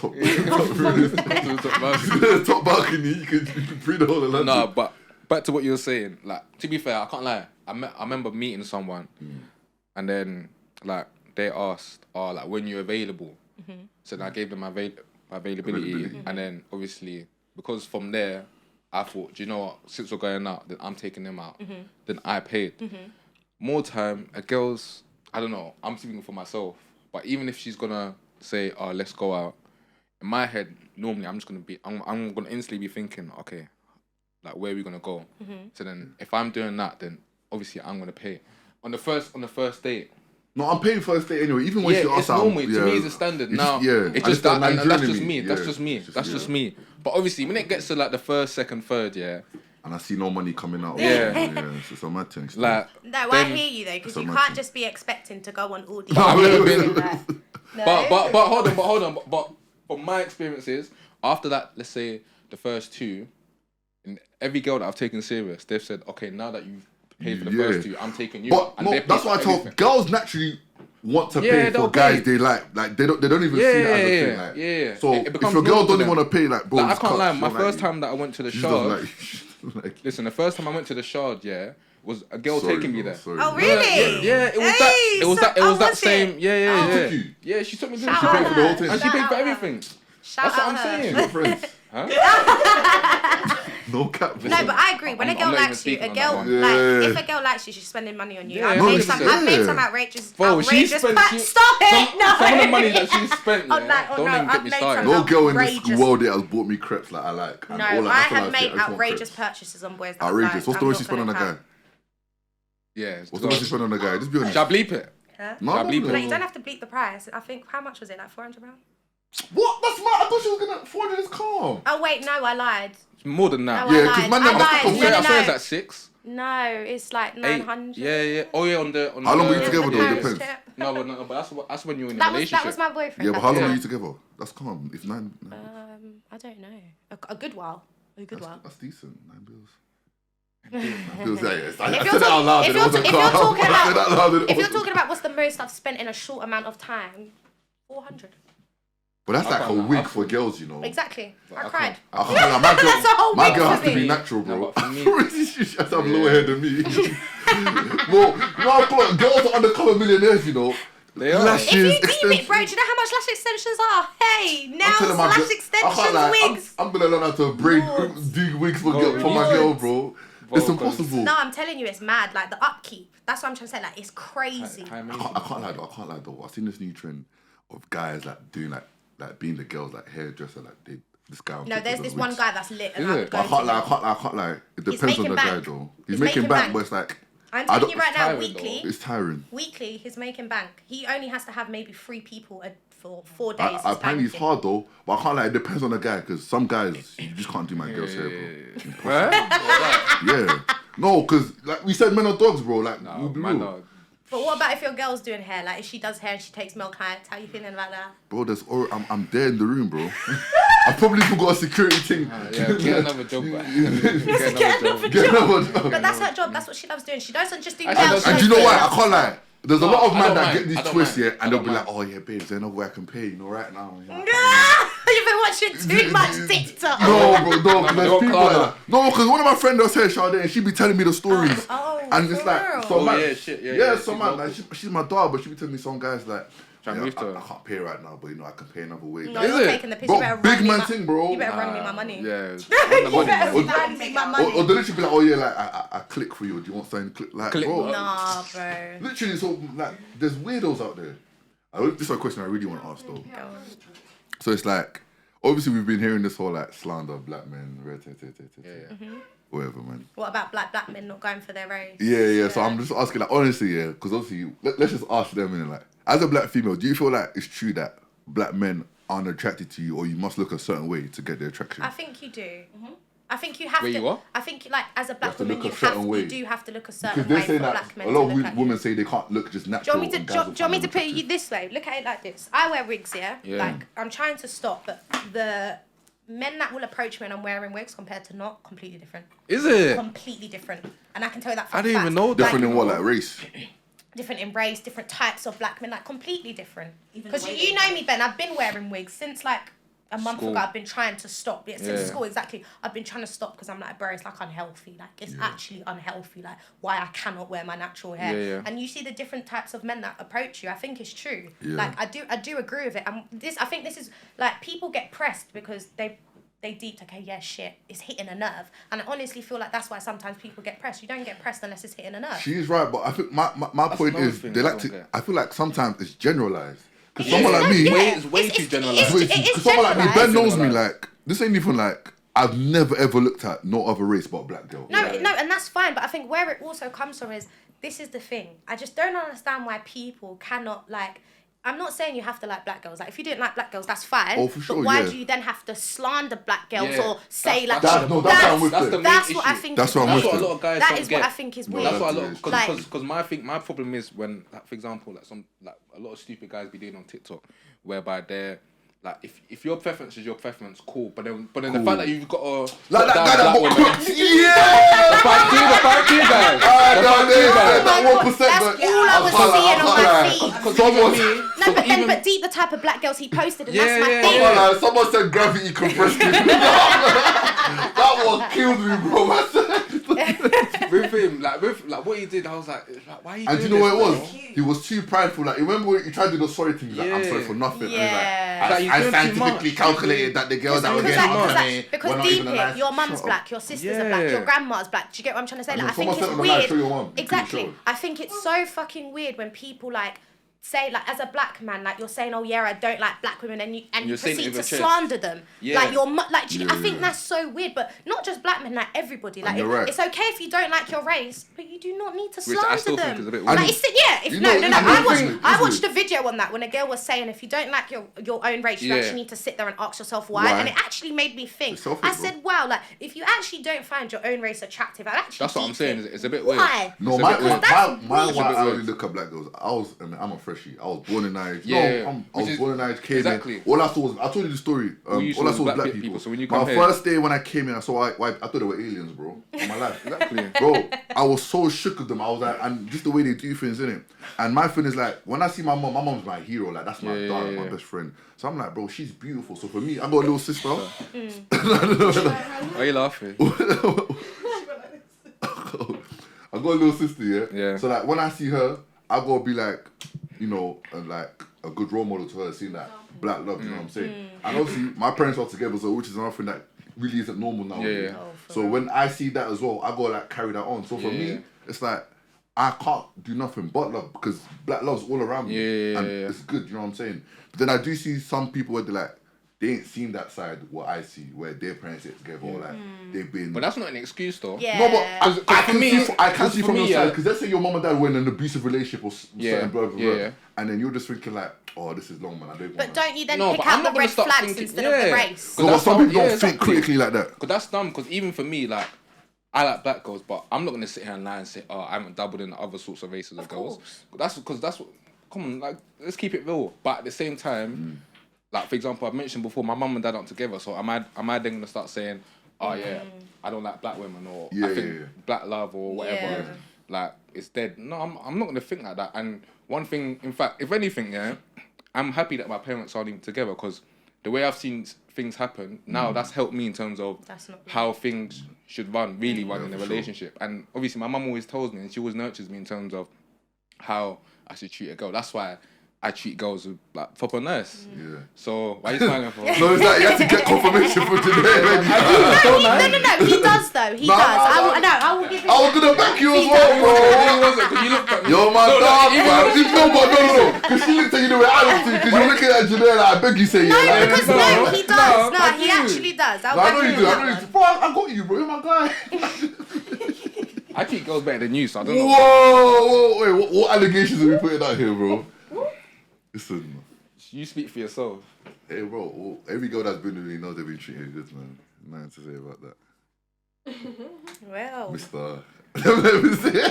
top balcony. You could free the whole of London. No, but back to what you were saying. Like, to be fair, I can't lie. I remember meeting someone, and then like they asked, "Oh, like when you're available." So then I gave them my availability, and then obviously because from there, I thought, do you know what? Since we're going out, then I'm taking them out. Then I paid. More time, a girl's. I don't know. I'm speaking for myself, but even if she's gonna say, "Oh, let's go out," in my head, normally I'm just gonna be. I'm gonna instantly be thinking, okay, like where are we gonna go? So then, if I'm doing that, then obviously I'm gonna pay on the first date. No, I'm paying first date anyway. Even when Yeah, she asks, it's normal. To me, it's a standard. Now, it's just that, and that's just me. That's just me. That's just me. But obviously, when it gets to like the first, second, third, yeah, and I see no money coming out. Yeah. It's just a mad thing. still. like. No, I then- hear you though, because That's you a can't mad just be expecting to go on all these. I've never been- Like, no. But hold on. But from my experiences, after that, let's say the first two, and every girl that I've taken serious, they've said, okay, now that you've paid for the first two, I'm taking you. But and no, they pay that's for why I told everything. girls naturally want to Yeah, pay for they'll guys pay. they like. Like they don't even see that as a thing. Like, yeah. So It if becomes your girl normal to don't even them. want to pay, like bro, Like, I just can't cut. lie. She's My like- first time that I went to the she's Shard, like, listen, the first time I went to the Shard, yeah, was a girl sorry, taking me bro, there. sorry, Oh bro. really? Yeah, it was Hey, that. It was so- that. It was oh, that was same. it? Yeah. Oh. Took you? Yeah, she took me to the Shout She out paid Shard, for the whole her. thing. and she Shout paid out for her. everything. Shout That's what out I'm her. saying. Your friends. Huh? No cap. bro. No, but I agree. When I'm a girl not even likes you, speaking a on girl that one. Yeah. like if a girl likes you, she's spending money on you. Yeah, I've no, made it's- some. yeah. I've made some outrageous. Bro, she outrageous spent. Stop it! No. Some of the money that she spent, yeah, Oh, like, oh, don't no, even I've get me made started. some No girl in this outrageous- world that has bought me crepes like I like. And No, all that, I that's all have see. made just want outrageous crepes. purchases on boys. That Outrageous. like, What's the I'm most you not spend on a gonna guy? cap. Yeah. What's the most you spend on a guy? Just be honest. Shall I bleep it? Huh? No, Shall I bleep no, it? No, you don't have to bleep the price. I think how much was it? Like £400. What? That's mad. I thought she was gonna 400 is calm. Oh wait, no, I lied. It's more than that. No, Yeah, I 'cause lied. man, I them are lied. fucking No, weird. no, I swear it's no. at 6, No, it's like 8. 900. Yeah. Oh yeah, on the. How long were you the- together though? Paris It depends. trip. No, but that's when you're in a That was relationship. my boyfriend. Yeah, but that how long time. were you together? That's calm. If nine, I don't know. A good while. A good while. that's decent. 9 bills. 9 bills. Yeah, yes. I If said you're it out loud. if and it you're wasn't if you're calm. talking I said that about loud and it if you're wasn't- talking about what's the most I've spent in a short amount of time, 400. But that's like a can't lie. week for girls, you know. Exactly. I I cried. I can't lie, my girl, That's a whole my week girl for has to be me. natural, bro. No, but for me- she has to have lower hair than me. Bro, girls are undercover millionaires, you know. They are. Lashes, If you deem it, extensions. bro, do you know how much lash extensions are? Hey, I'm nails, telling my lash girl- I extensions, can't lie, wigs. I'm gonna learn how to braid, Lords. do wigs for, Lords. for my girl, bro. It's Vocals. impossible. No, I'm telling you, it's mad. Like the upkeep. That's what I'm trying to say. Like it's crazy. High I maintenance. can't lie though. I've seen this new trend of guys like doing like being the girls like hairdresser, like this guy. on No, TikTok there's does this one wigs. guy that's lit, and Is I it? would go. I to can't lie. him. I can't lie. It depends on making the guy bank. though. He's He's making making bank, bank. but it's like I'm I telling don't- you right now, tiring, weekly. it's tiring. Weekly, he's making bank. He only has to have maybe 3 people for 4 days. he's Apparently it's banking. hard though, but I can't lie. It depends on the guy because some guys you just can't do my girl's hair, bro. Huh? Yeah, no, because like we said, men are dogs, bro. Like No, we'll be man, real. no. But what about if your girl's doing hair? Like if she does hair and she takes milk heights, how you feeling about that? Bro, I'm there in the room, bro. I probably forgot a security thing. Yeah, get another job back. Get another job. Get another job. But that's her job. That's what she loves doing. She doesn't just do I nails. don't- she And do you does know why? I nails. can't lie. There's a No, lot of I men don't that mind. get these I don't twists, mind. yeah, I and they'll don't be like, mind. "Oh yeah, babe, is there no way I can pay? You know, right now." You know? You've been watching too much TikTok. No, bro, no, No, there's don't people call like her. that. No, because one of my friends does hair, Sade, and she be telling me the stories. Oh, and it's for like, real? some Oh, man, yeah, shit, yeah, yeah, she's some man, local. like, she's my dog, but she be telling me some guys like, Try and move to her. I can't pay right now, but you know, I can pay another way. No, Is you're it? taking the piss. Bro, You better big run me man my- thing, bro. You better run me my money. Yeah. You better Or- run me my Or money. they literally be like, "Oh yeah, like I click for you. Do you want something click?" Like, Click. bro, Nah, bro. literally, so like, there's weirdos out there. This is a question I really want to ask though. So it's like, obviously we've been hearing this whole like slander of black men, whatever, man. What about black men not going for their race? Yeah. So I'm just asking, like, honestly, yeah, because obviously, let's just ask them, and like, as a black female, do you feel like it's true that black men aren't attracted to you, or you must look a certain way to get their attraction? I think you do. I think you have Wait, to. what? I think like as a black have to woman, look you a certain have way. you do have to look a certain Because way they for say that black men a lot to of look at you. women say they can't look just Do natural. you want me to, and do, guys do will you want me find to them put it attractive. this way? Look at it like this. I wear wigs, yeah? Yeah. Like, I'm trying to stop, but the men that will approach me when I'm wearing wigs compared to not, completely different. Is it? Completely different. And I can tell you that for I a didn't fact. even know that. Different Like, in what, like race? different in race, different types of black men, like completely different. Even Because the way you they know dress. me, Ben, I've been wearing wigs since like a month School. ago. I've been trying to stop. Yeah, since Yeah. school, exactly. I've been trying to stop because I'm like, bro, it's like unhealthy. Like, it's actually unhealthy. Like, why I cannot wear my natural hair. Yeah, yeah. And you see the different types of men that approach you. I think it's true. Yeah. Like, I do agree with it. And I think this is, like, people get pressed because they deep, okay, yeah, shit, it's hitting a nerve. And I honestly feel like that's why sometimes people get pressed. You don't get pressed unless it's hitting a nerve. She's right, but I think my point another is thing they I like don't to. get. I feel like sometimes it's generalized. Because It someone is, like no, me, yeah. It's way too generalised. Wait, It is because someone like me, Ben generalised. knows me. Like this ain't even like I've never ever looked at no other race but a black girl. No, no, and that's fine. But I think where it also comes from is this is the thing. I just don't understand why people cannot like. I'm not saying you have to like black girls. Like if you didn't like black girls, that's fine. Oh, for sure, But why yeah. do you then have to slander black girls Yeah. or say like that's what I'm with That's it. the main that's what I issue. think. That's is what I'm weird. That's with what a lot of guys That don't is get. what I think is No, weird. That's what a Like- lot because my problem is when, like, for example, like a lot of stupid guys be doing on TikTok, whereby they're like, if your preference is your preference, cool. But then the Cool. fact that you've got a Like that guy that women, bought cooks. Yeah. the 5K guys, Ah, the no, 5K yeah, guys. that Oh my 1%. God, But that's all I was can't lie, seeing on I my can't feed. lie. Because Someone, No, but then, but deep the type of black girls he posted, and Yeah, that's my yeah, thing. yeah. can't lie, someone said gravity compressed me. That one killed me, bro. I said. with him, like what he did, I was like why are you And do doing you know what it this, was? bro? He was too prideful. Like, remember when he tried to do the sorry thing? He's like, I'm Yeah. sorry for nothing. Yeah. And Like, he's you're like, doing I too scientifically much. calculated that the girls that were getting up to me Because were not deep even it, alive. your mum's Shut black, up. your sisters are black, Yeah. your grandma's black. Do you get what I'm trying to say? And Like, I then think someone it's said on the line, weird. show your mum. You couldn't Exactly. show. I think it's so fucking weird when people like say like as a black man like you're saying, oh yeah, I don't like black women, and you You're saying it proceed with to your chest. slander them. Yeah. Like you're like Yeah, I think yeah. that's so weird. But not just black men, like everybody. Like you're right. it's okay if you don't like your race, but you do not need to Which I slander still them. think is a bit Like weird. it's yeah. If You no, know, no, no. you know, I it's watched weird. a video on that when a girl was saying if you don't like your own race, you Yeah. actually need to sit there and ask yourself why. Why? And it actually made me think. It's selfish, I bro. said, wow, like if you actually don't find your own race attractive, I actually That's what I'm deep saying. it. It's a bit weird. Why? No, It's a my bit weird. That's why weird. I only Weird. look at black girls. I'm a freshie. I was born in Nigeria. Yeah, No, I which was is- born in Nigeria. Came exactly. in. All I saw was I told you the story. you All I saw saw was was black people. So when you my come here- first day when I came in, I saw I thought they were aliens, bro. In my life, Exactly. bro. I was so shook of them. I was like, and just the way they do things, innit? And my thing is like, when I see my mom's my hero. Like that's my Yeah, dog, yeah, my yeah. best friend. So I'm like, bro, she's beautiful. So for me, I got a little sister. Why are you laughing? I got a little sister, yeah? Yeah. So, like, when I see her, I gotta be like, you know, like a good role model to her, seeing that black love, you know what I'm saying? And obviously, my parents are together, so which is another thing that really isn't normal nowadays. Yeah. Oh, for So, when I see that as well, I gotta, like, carry that on. So, for Yeah. me, it's like, I can't do nothing but love because black love's all around me. Yeah, And yeah. it's good, you know what I'm saying? But then I do see some people where they're like, they ain't seen that side what I see, where their parents get together, or like they've been. But that's not an excuse though. Yeah. No, but I for can me- see, I can because see for from me, your side yeah. because let's say your mom and dad were in an abusive relationship or Yeah, certain blah blah blah, yeah. and then you're just thinking like, oh, this is long, man. I don't. But want don't you then No, pick but I'm out not the gonna red start flags thinking- instead of the yeah. race? No, but that's some how- people don't yeah, think exactly. critically like that. Because that's dumb. Because even for me, like, I like black girls, but I'm not gonna sit here and lie and say, oh, I haven't dabbled in other sorts of races of girls. course. That's because that's what. Come on, like, let's keep it real. But at the same time, like, for example, I've mentioned before, my mum and dad aren't together, so am I then gonna start saying, oh yeah, I don't like black women, or Yeah, I think yeah, yeah. black love or whatever, Yeah. like, it's dead. No, I'm not gonna think like that. And one thing, in fact, if anything, yeah, I'm happy that my parents aren't even together because the way I've seen things happen now, that's helped me in terms of That's not good. how things should really run in a for sure. relationship. And obviously, my mum always tells me, and she always nurtures me in terms of how I should treat a girl. That's why I treat girls with like proper nice. Yeah. So why are you smiling for? So it's like you have to get confirmation for today. I Baby. No, he does though. He No, does. no, I will give him. I was gonna back you as He well, bro. wasn't, 'cause you looked at me. Yo, my No, dog, even- man. No. Because she looked at you the way I looked at you. Because you're looking at Geneya like, I beg you say No, yeah. Like, because No, no, he does. no, No, I he do. actually does. I'll No, I back know him you on do. that I know you one. do. Bro, I got you, bro. You're my guy. I treat girls better than you, so I don't know. Whoa, wait, what allegations are we putting out here, bro? Listen, You speak for yourself. hey, bro, every girl that's been with me knows they've been treating you good, man. Nothing to say about that. Well. Mister. Let me see.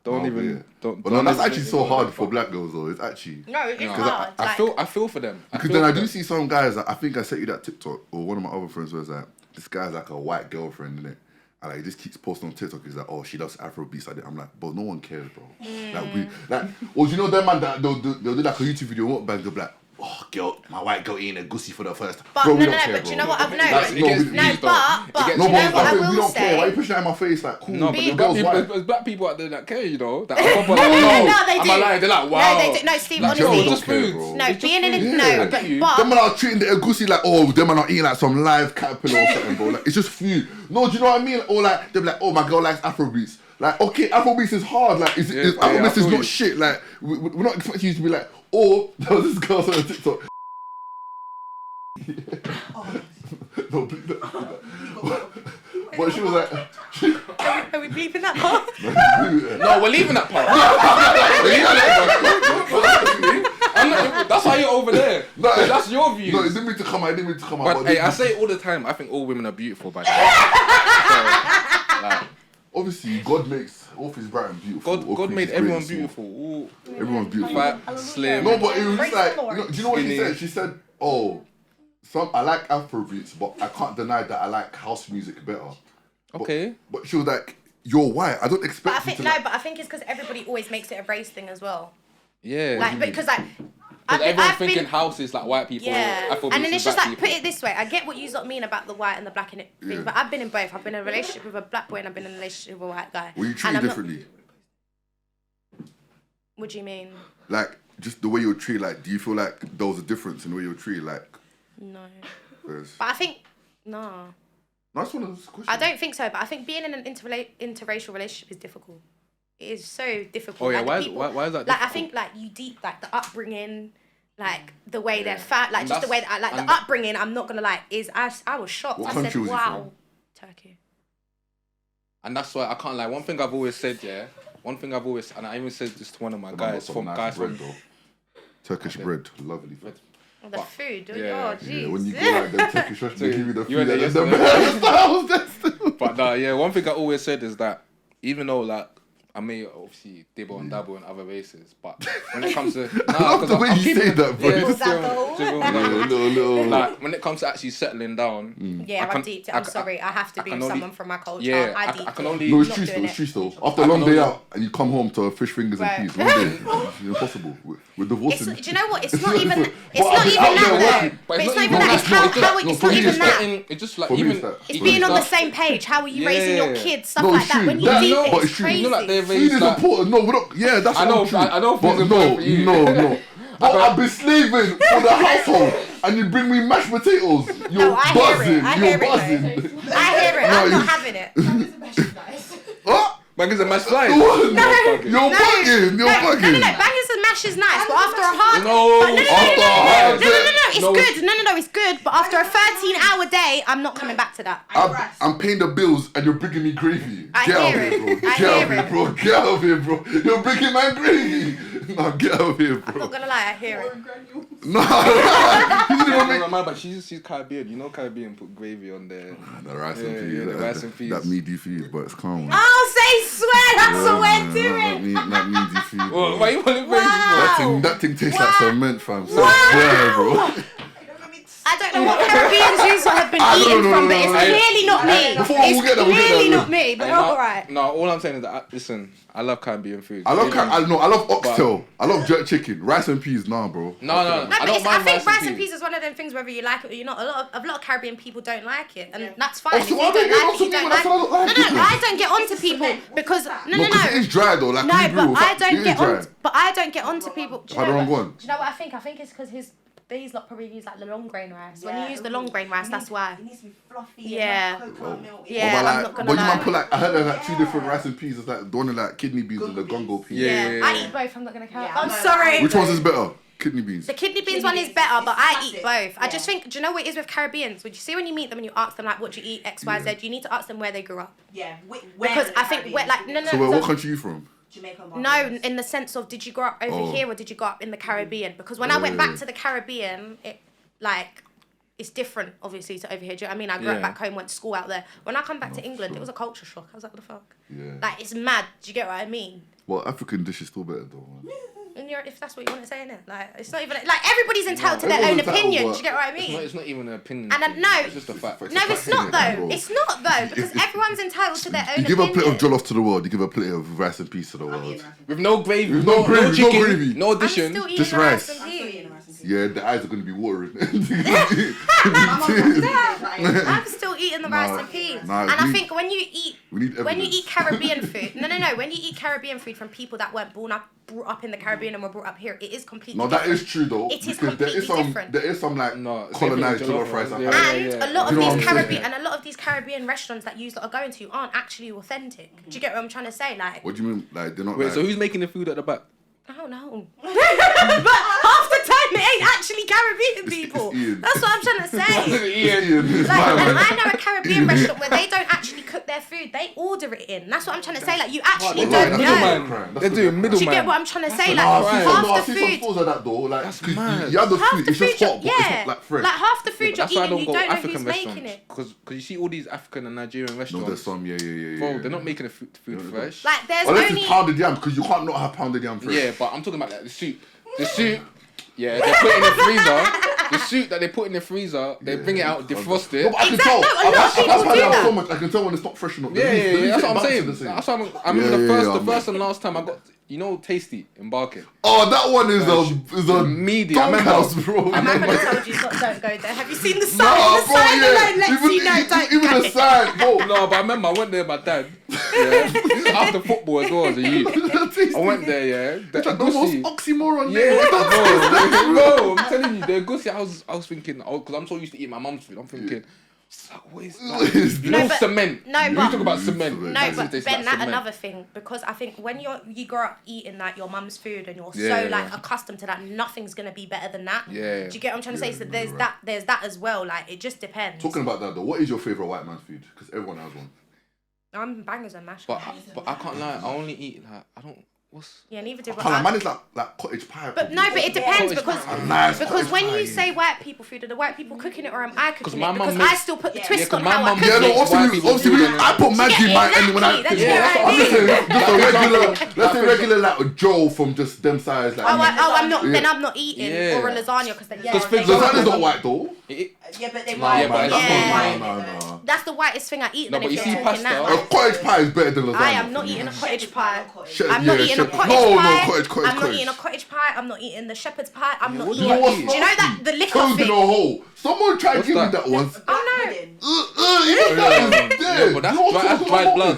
Don't Oh, even. yeah. Don't. But no, that's don't actually even- so hard for black girls though. It's actually. No, it is No, hard. I feel for them. Because then I do see some guys, I think I sent you that TikTok, or one of my other friends was like, this guy's like a white girlfriend, innit? And like, he just keeps posting on TikTok, he's like, oh, she loves Afrobeats. I'm like, but no one cares, bro. Or do you know them man that they'll do like a YouTube video, what bang, they'll be like, oh, girl, my white girl eating a gussy for the first time. But bro, no, we no, don't care, but bro. you know what I've Like, noticed? it gets No, views, though. but It gets you know but what I we will don't care. Why you say? pushing that in my face? Like, cool, No, but the girl's white. there's black people out there that care, you know. That No, they I'm do. alive. They're like, wow. No, they do. No, Steve, Like, honestly. yo, just care, food. bro. No, It's just being in food. it, Yeah. no, I get you. but Them man are treating the egusi like, oh, them man are eating like some live caterpillar or something, bro. Like, it's just food. No, do you know what I mean? Or like, they're like, oh, my girl likes Afrobeats. Like, okay, Afrobeats is hard. Like, Afrobeats I is feel not you. shit. Like, we're not expecting you to be like, oh, there was this girl on TikTok. No, please don't. But she was like, are we bleeping that part? No, we're leaving that part. I'm not, that's why you're over there. No, That's your views. no, it didn't mean to come out. It didn't mean to come out. But hey, I say it all the time. I think all women are beautiful, by the way. So, like, obviously, God makes all things bright and beautiful. All God made creatures everyone great, so beautiful. All Everyone's beautiful. fat, slim. No, but it was Praise just like, the Lord. do you know what she Skinny. said? She said, oh, I like Afrobeats, but I can't deny that I like house music better. Okay. But she was like, you're white. I don't expect But I you think to no, like... but I think it's because everybody always makes it a race thing as well. Yeah. Like because like Everyone's thinking house is like white people. yeah, Afrobeats and then it's is just black like people. put it this way. I get what you lot mean about the white and the black in it thing, Yeah. but I've been in both. I've been in a relationship with a black boy and I've been in a relationship with a white guy. Were you And treated I'm not- differently? What do you mean? Like, just the way you were treated, like, do you feel like there was a difference in the way you were treated? Like, No, there's... but I think no. That's one of those questions. I don't think so, but I think being in an interracial relationship is difficult. It is so difficult. Oh yeah, Like, why the is people- why is that? Like I difficult? think like you deep like the upbringing, like the way they're Yeah. fat, like And just the way that's- that like and the upbringing. I'm not gonna lie, is I was shocked. What I country said, was he wow, Turkey. And that's why I can't lie. One thing I've always said, yeah. One thing I've always, and I even said this to one of my The man got guys some from nice bread, from. though. Turkish bread, lovely. The But- food, yeah, oh jeez. Yeah, when you go like them Turkish restaurants, they give you the You went food there and the yesterday. best. But nah, yeah, one thing I always said is that even though like I may obviously dibble and dabble in other races, but when it comes to I love the way you say that, bro. Yeah, You just Dabble. little. like when it comes to actually settling down. Yeah, I I'm deep. I'm I- sorry. I have to I be can with only- someone from my culture. Yeah, I I deep can it. only. No, it's Not true doing still. It's it. true still. After a I long can day only- out and you come home to fish fingers Right. and peas, one day, it's impossible. We're divorcing. Do you know what? It's not even. It's But not I've been even out there that working. though. But it's not even no, that. that's It's not- how it's just- it's for not me, even it's that. It's just like For me, even it's that. It's For being me, on the that- same page. How are you Yeah. raising your kids? Stuff No, like it's that. true. When you That- deep no, it, but it's it's true. crazy. You know, like they're Food raised is like. important. No, we don't. Yeah, that's I know, all true. I know food But is important for you. no. Bro, I've been slaving for the household, and you bring me mashed potatoes. You're No, I hear it. buzzing. I You're hear it, buzzing. I hear it. No, I'm you- not having it. What? Man, it's a match fly. What? You're No, bugging. You're no, bugging. Bangers and mash is nice, but after a hard No, but after a hard day. it's No, good. No, it's good. But after a 13-hour day, I'm not coming back to that. I'm paying the bills and you're bringing me gravy. I Get out hear of here, it. bro. I Get out hear of here, it. bro. Get out of here, bro. You're bringing my gravy. No, get out of here, I'm bro. not gonna lie, I hear it. No, you didn't make... No, but she's Caribbean. You know Caribbean put gravy on there. The rice Yeah, and peas. yeah, the that- rice and peas. That meaty feed, but it's calm. Oh, say swear, that's what we're doing. That meaty feed. Well, why you want to Wow. That thing tastes like Wow. cement, fam. So Wow. swear, bro. I don't know what Caribbeans you lot have been Ah, no, eating no, from, no, but it's no, clearly not me. Before It's we'll get there, we'll get clearly there. not me, but Hey, alright. No, all I'm saying is that listen, I love Caribbean food. I love oxtail. I love jerk chicken. Rice and peas, nah, bro. No, No, but I don't I mind think rice and peas is one of them things, whether you like it or you're not. A lot of Caribbean people don't like it, and that's fine. Oh, If so you why don't don't you like it, get you don't on like to people? That's it. what I No, like. I don't get onto people because no. because it is dry though. Like No, Hebrew, but I don't it is get dry. on. But I don't get onto people. Do you I know don't what- want. Do you know what I think? I think it's because these lot probably use like the long grain rice. When you use the long grain rice, that's why. It needs to be fluffy. Yeah. And coconut milk. Yeah, but I'm like, not gonna but you lie. might put like I heard there's like two different rice and peas. It's like the one with like kidney beans and the gongo peas. Yeah. I eat both. I'm not gonna count. Yeah, I'm no, sorry. Which one's is better? Kidney beans. The kidney beans Kidney one is beans, better, but it's I eat classic. both. I just Yeah. think, do you know what it is with Caribbeans? Would you see when you meet them and you ask them like, what do you eat, X, Y, Z? You need to ask them where they grew up. Yeah. Because I think, no. So wait, what country are you from? Jamaica. No, in the sense of, did you grow up over Oh. here or did you grow up in the Caribbean? Because when I went back to the Caribbean, it like it's different, obviously, to over here. Do you know what I mean? I grew up back home, went to school out there. When I come back to England, it was a culture shock. I was like, what the fuck? Yeah. Like, it's mad. Do you get what I mean? Well, African dish is still better though, man. And if that's what you want to say, innit? Like, it's not even... Like, everybody's entitled to their own opinion. Do you get what I mean? It's not even an opinion. And no, it's just a fact. no, it's not though. It's not though, because everyone's entitled to their own You give opinion. a plate of jollof to the world, you give a plate of rice and peas to the world. With no gravy, With no gravy, no no chicken, gravy. no I'm addition. still eating Just the rice. rice and peas. Yeah, the eyes are going to be watering. I'm still eating the rice and peas. Nah, And I think when you eat when you evidence. eat Caribbean food, when you eat Caribbean food from people that weren't brought up in the Caribbean and were brought up here, it is completely No, different. that is true though. It is because there is completely some, different. there is some like No, colonized same thing with jollof rice. jollof I've rice, had. And yeah. a lot Do you know of what these I'm Caribbean saying? and a lot of these Caribbean restaurants that you lot are going to aren't actually authentic. Do you get what I'm trying to say? Like, What do you mean? Like they're not. Wait, like, so who's making the food at the back? I don't know. But half the time it ain't actually Caribbean people. Ian. That's what I'm trying to say. Ian, it's Like, my and man. I know a Caribbean restaurant where they don't actually cook their food, they order it in. That's what I'm trying to say. Like, you actually Wallahi, don't that's know. the crime. That's They're the doing crime. Do you middleman. get what I'm trying to say? Like, Nah, I see some, half no, I the see some food. stores like that though. Like, That's 'cause mad. you have the Half food, the it's food, just hot, but it's not like fresh. like half the food you're That's why I eating, don't you go don't know African who's making restaurants. it. Because you see all these African and Nigerian No, restaurants. there's some, yeah. Bro, they're not making the food fresh. Like, there's Unless only. it's pounded yam, because you can't not have pounded yam fresh. Yeah, but I'm talking about like the soup. The soup, yeah, they put it in the freezer. The soup that they put in the freezer, they bring it out, defrost No, it. but I can Exactly, tell. no, a lot of I've people had do yam that. so much, I can tell when it's not fresh or not. Yeah, that's what I'm Back to saying. the same. That's what I remember Yeah, the I'm- first and last time I got, you know, Tasty in Barking. Oh, that one is a Media, I remember. house, bro. I'm not gonna told you don't go there. Have you seen the sign? Nah, The bro, sign yeah. alone lets you know don't Even go. the sign, bro. No, but I remember I went there with my dad. Yeah. This is after football as well as a youth. I went there, yeah. The It's like the most egusi. oxymoron Yeah, name. bro, I'm telling you, the egusi, I was thinking, because I'm so used to eating my mum's food, I'm thinking, what is that? You know, No, but- cement. no, You but- talk about cement. No, That's but it, it's Ben, like that's cement. another thing, because I think when you grow up eating like your mum's food and you're Yeah, so like yeah. accustomed to that, nothing's gonna be better than that. Yeah. Do you get what I'm trying to say? So there's right. there's that as well. Like, it just depends. Talking about that though, what is your favourite white man's food? Because everyone has one. I'm bangers and mash. But I can't lie, I only eat like, I don't, what's... Yeah, neither do. I can't lie, man, it's like cottage pie. But no, but it depends Cottage because pie. Nice because cottage when pie, you yeah. say white people food, are the white people cooking it or am I cooking my it? mum Because makes- I still put the Yeah. twist Yeah, 'cause on my how I mum cook Yeah, no, it. makes white obviously, people obviously, food and I put Maggie in my end when I. Exactly, that's Yeah, what I I'm just mean. saying, just a regular, let's say regular like a Joe from just them size. Like, I'm not. Yeah. Then I'm not eating Yeah. or a lasagna because then Because yeah, lasagna's not white though. Yeah, but they Yeah, might. but That's it's not not white, no. that's the whitest thing I eat. No, Then but if you you're see talking pasta- that. A cottage pie is better than lasagna. I am not for me. eating a cottage pie. Shit, I'm not yeah, eating a shit. cottage No, pie. cottage. I'm not eating a cottage pie. I'm not eating the shepherd's pie. I'm not what do eating. you what's eat? Do you know that the liquor Toad in a thing? hole. Someone tried What's giving me that? that once. Oh no. That is dead. Yeah, but that's You know what dry, I'm that's talking dried about? blood.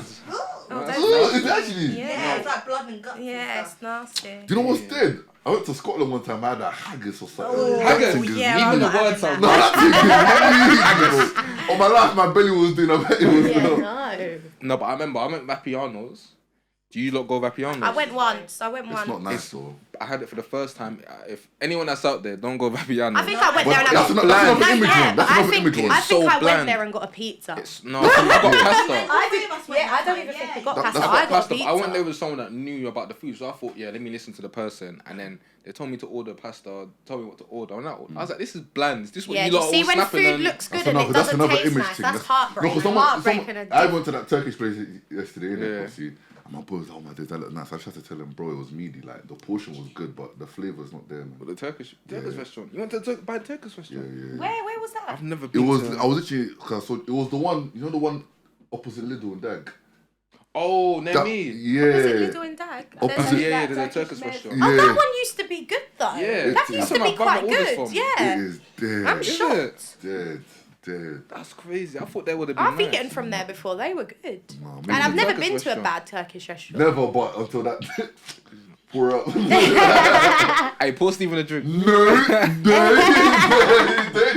Oh, It's actually. Yeah, it's like blood and guts. Yeah, and it's stuff. nasty. Do you know what's dead? I went to Scotland one time. I had a haggis or something. Oh, Haggis? That thing is yeah, mean. I'm Even the not word having sounds No, that. that thing is haggis. On my life, my belly was doing. I bet it was. Yeah, no. No, but I remember I went Vapiano's. Do you lot go Vapiano's? I went once. It's not nice though. I had it for the first time. If anyone that's out there, don't go Vapiano's. I think I went But there and I that's got. another No, image yeah, one. but That's I another think image one. I think So I went bland. there and got a pizza. No, I got pasta. I don't even think I got pasta. I I got got pasta, but I went pizza. there with someone that knew about the food, so I thought, yeah, let me listen to the person, and then they told me to order pasta, told me what to order, and I was like, this is bland. Is this what Yeah, you you lot are see all when snapping food and... looks good That's and it another, that's doesn't another taste image nice. thing. That's heartbreaking. No, because Heartbreaking. I went to that Turkish place yesterday, Yeah. innit? And my boy was, oh my days, that looked nice. I tried to tell him, bro, it was meaty. Like, the portion was good, but the flavour's not there, man. But the Turkish restaurant. You went to buy a Turkish Yeah, restaurant? yeah. Where was that? I've never It been was, to... I was literally, cause I saw, it was the one, you know the one opposite Lidl and Dag? Oh, near That- me. Yeah. Was it Lidl and Dag? Opposite- Yeah, There's there's a Turkish Turkish mess. restaurant. Oh, Yeah. that one used to be good though. Yeah. That That's used where to my be brother quite orders good. from. Yeah. It is dead. I'm shocked. Dead. That's crazy. I thought they would have been I've nice. etten from there before. They were good. Nah, And maybe I've never Turkish been to a restaurant. bad Turkish restaurant. Never, but until that pour up. Hey, pour Stephen a drink. No, don't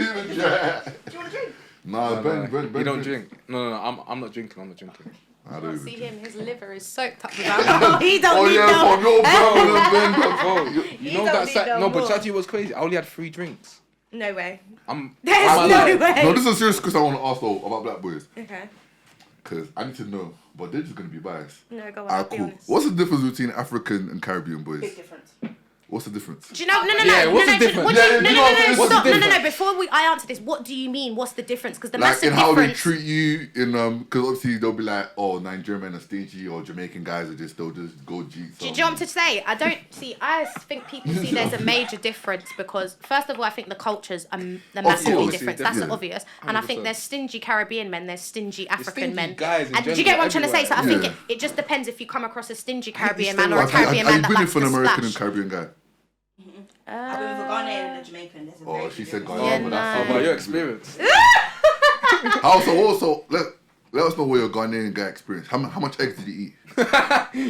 even try. Do you want a drink? Nah, Ben. You don't drink. No. I'm not drinking. I don't See even. him, his liver is soaked up with alcohol. He don't Oh need yeah, no. from your brother, Ben. Bro, you You know don't that need side? no No, but more. Chachi was crazy. I only had 3 drinks. No way. I'm There's I'm no alive. way. No, this is a serious question I want to ask though about black boys, Okay. because I need to know, but they're just gonna be biased. No, go on. Ah, I'll be cool. honest. What's the difference between African and Caribbean boys? Big difference. What's the difference? Do you know? No. Yeah, what's the difference? What do you, Yeah, no, you no, know no, no, what's the stop. No, no, no. difference? Before I answer this, what do you mean? What's the difference? Because the Like massive in how they difference. treat you in because obviously they'll be like, oh, Nigerian men are stingy or Jamaican guys are just they'll just go G. Do you know what I'm to say? I think people see there's a major difference because first of all, I think the cultures are massively course, different. yeah, That's definitely. obvious. And I think 100%. there's stingy Caribbean men, there's stingy African stingy men. guys in And do you general get what I'm trying to say? So I everywhere. think Yeah. it just depends if you come across a stingy Caribbean these man or a stereotypes. Caribbean Have man you that been in likes for to an American and splash. Caribbean guy? I've been with a Ghanaian and a Jamaican. There's a Oh, very she big said difference. Ghanaian. Yeah, but no. that's How about your experience? Also, let us know what your Ghanaian guy experienced. How much eggs did he eat?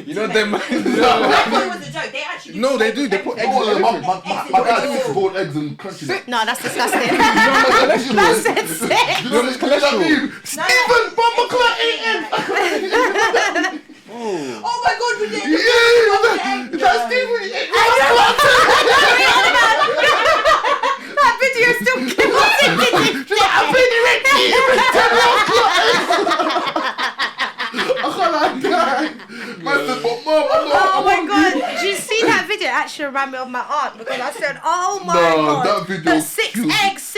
You know them. I thought it was a joke. They actually No, they do. They put eggs in Oh, everything. my guy eats boiled eggs and crunchy nuts. No, that's disgusting. That's That's sick. You know what I mean? Stephen Bumperclaw eating! Oh my god, we did. Yeah! That's Stephen eating! That video is still killing. I've been eating! Man said, but mom, I'm not. Oh my god, did you see that video? It actually reminded me of my aunt because I said, oh my No, god. that video But six killed me. eggs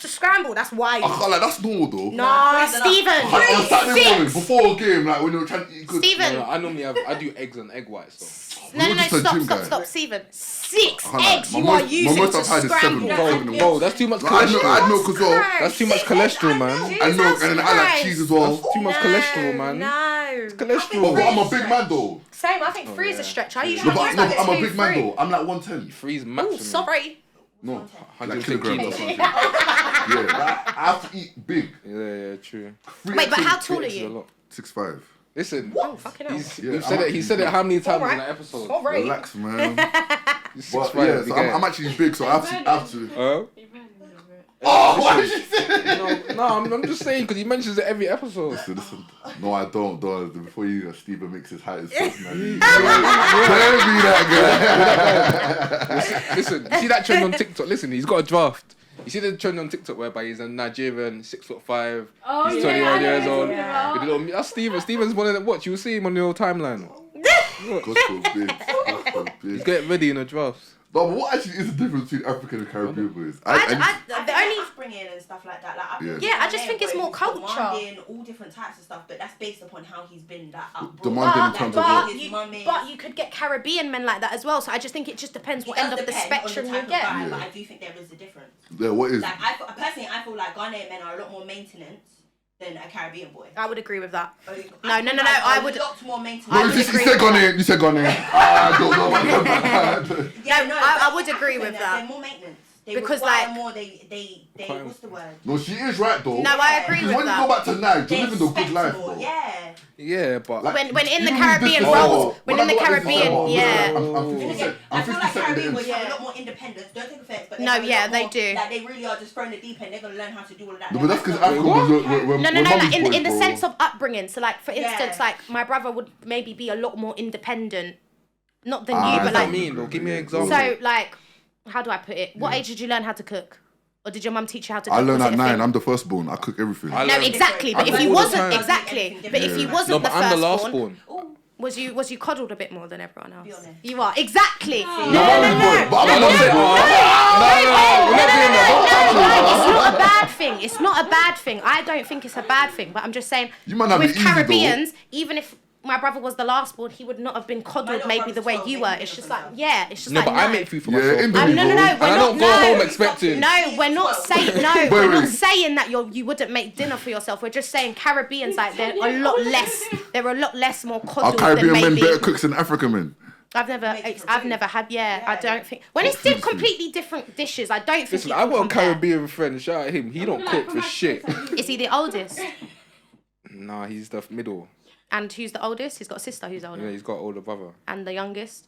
to scramble, that's wild. I can't like that's normal though. No, Stephen. On Saturday morning Six. before a game, like when you're trying to eat good. Stephen. No, I normally I do eggs and egg whites. So. No, You're just a gym guy. stop, Stephen. 6 I can't lie. eggs My you most- are my using most to I've had is scramble. seven. Bro, that's too much I know cholesterol. as well. That's too much cholesterol, man. And milk, and then I like cheese as well. Too much cholesterol, man. No. But Cholesterol. I'm a big man though. Same, I think 3 is a stretch. I usually No, but use like I'm a 2, big man 3. though. I'm like 110. Freeze Oh, maximum. sorry. No, like 110 kilograms or kilos. something. Yeah, like, I have to eat big. Yeah, true. Wait, but how tall are It's a you? lot. 6'5". Listen, Oh, fucking hell. he said it how many times Alright. in that episode? Alright. Relax, man. He's But 6'5", yeah, you so get I'm it. actually big, so I have to. Huh? Oh, why did she say that? No, I'm just saying because he mentions it every episode. Listen. No, I don't. Before you, Stephen makes his height his personality. Don't be that guy. Listen, you see that trend on TikTok? Listen, he's got a draft. You see the trend on TikTok whereby he's a Nigerian, 6'5", Oh, he's yeah, 21 I know years what old. you're talking about. With a little, that's Steven. Steven's one of them. Watch, you'll see him on your timeline. God forbid. God forbid. He's getting ready in a draft. No, but what actually is the difference between African and Caribbean boys? The only upbringing and stuff like that. Like, I Yeah. Yeah, I just think it's more culture. Demanding all different types of stuff, but that's based upon how he's been that up. Demanding in terms of what? but you could get Caribbean men like that as well. So I just think it just depends what end of the spectrum you get. Yeah. But I do think there is a difference. Yeah, what is? Like I feel like Ghanaian men are a lot more maintenance than a Caribbean boy. I would agree with that. No, I would. A lot more maintenance. No, I you would said agree with Ghanaian. You said Ghanaian. I don't know. No, I would agree with that. They're more maintenance. They Because, require like- more. They what's the word? No, she is right though. No, I agree Because with when you that. go back to Nige, They you're living the good expect life, more. bro. Yeah. Yeah, but Like, When in the even with Caribbean this roles, summer, when I in the got this Caribbean, summer, yeah. I'm And 50 again, cent. I I'm feel 50 like cent Caribbean in boys the have a end. lot more independence. Don't take offense, but No, have a yeah, lot they more, do. Like they really are just throwing the deep end. They're gonna learn how to do all of that. No, but that's because They're African boys, we're No, mummy's like boys, in the bro. sense of upbringing. So, like for instance, Yeah. like my brother would maybe be a lot more independent, not than Ah, you, what but does that like. mean though? Give me an example. So, like, how do I put it? What age did you learn how to cook, or did your mum teach you how to cook? I learned Was at it a 9. thing? I'm the firstborn. I cook everything. I No, learned- exactly. But I if cook you all the wasn't time. exactly, but if you Yeah. wasn't No, the but I'm the last firstborn, born. was you coddled a bit more than everyone else? Be honest. You are exactly. No, No, no, I'm no, the no. boy, but I'm No, not no, saying- it's not a bad thing. It's not a bad thing. I don't think it's a bad thing. But I'm just saying, You might not be with easy, though. Caribbeans, even if my brother was the last born, he would not have been coddled little maybe the way brother's you 12, were. maybe It's just different like, though. yeah, it's just No, like, but I no. make food for Yeah, myself. in No, no, no, bro. no. And We're I not. don't go No. home expecting. No, we're not saying no. Wait, We're not wait. saying that you wouldn't make dinner for yourself. We're just saying Caribbeans like they're a lot less. They're a lot less more Are coddled than Caribbean men maybe. better cooks than African men? I've never had. Yeah, I don't think. When it's food's completely different dishes, I don't think. Listen, you I've can got a compare. Caribbean friend. Shout out him. He don't cook for shit. Is he the oldest? Nah, he's the middle. And who's the oldest? He's got a sister who's older. Yeah, he's got an older brother And the youngest?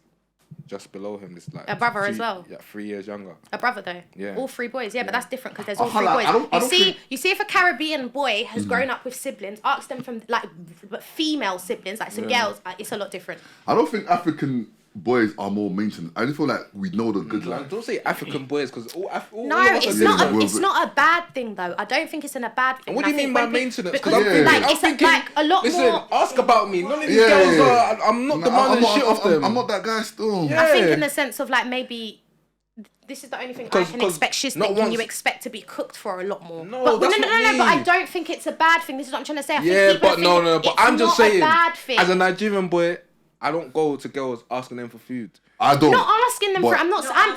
just below him. It's like A brother as well? Yeah, 3 years younger. A brother though. Yeah. All 3 boys. Yeah, but that's different because there's Oh, all 3 hold on, boys. I don't You think- see if a Caribbean boy has grown up with siblings, ask them from like female siblings, like some girls, it's a lot different. I don't think African boys are more maintenance. I just feel like we know the good life. Don't say African boys because all No, all of us it's are not. different. It's not a bad thing though. I don't think it's a bad thing. And what do you mean by maintenance? Because I'm thinking, like a lot listen, more. ask about me. None of these girls are. I'm not demanding shit off them. I'm not that guy still. Yeah. I think in the sense of like maybe. This is the only thing I can expect. She's thinking you expect to be cooked for a lot more. No, but, that's no. not me. But I don't think it's a bad thing. This is what I'm trying to say. I Yeah, think but no. But I'm just saying, bad thing. as a Nigerian boy, I don't go to girls asking them for food. I don't. Not asking them for. I'm not. I'm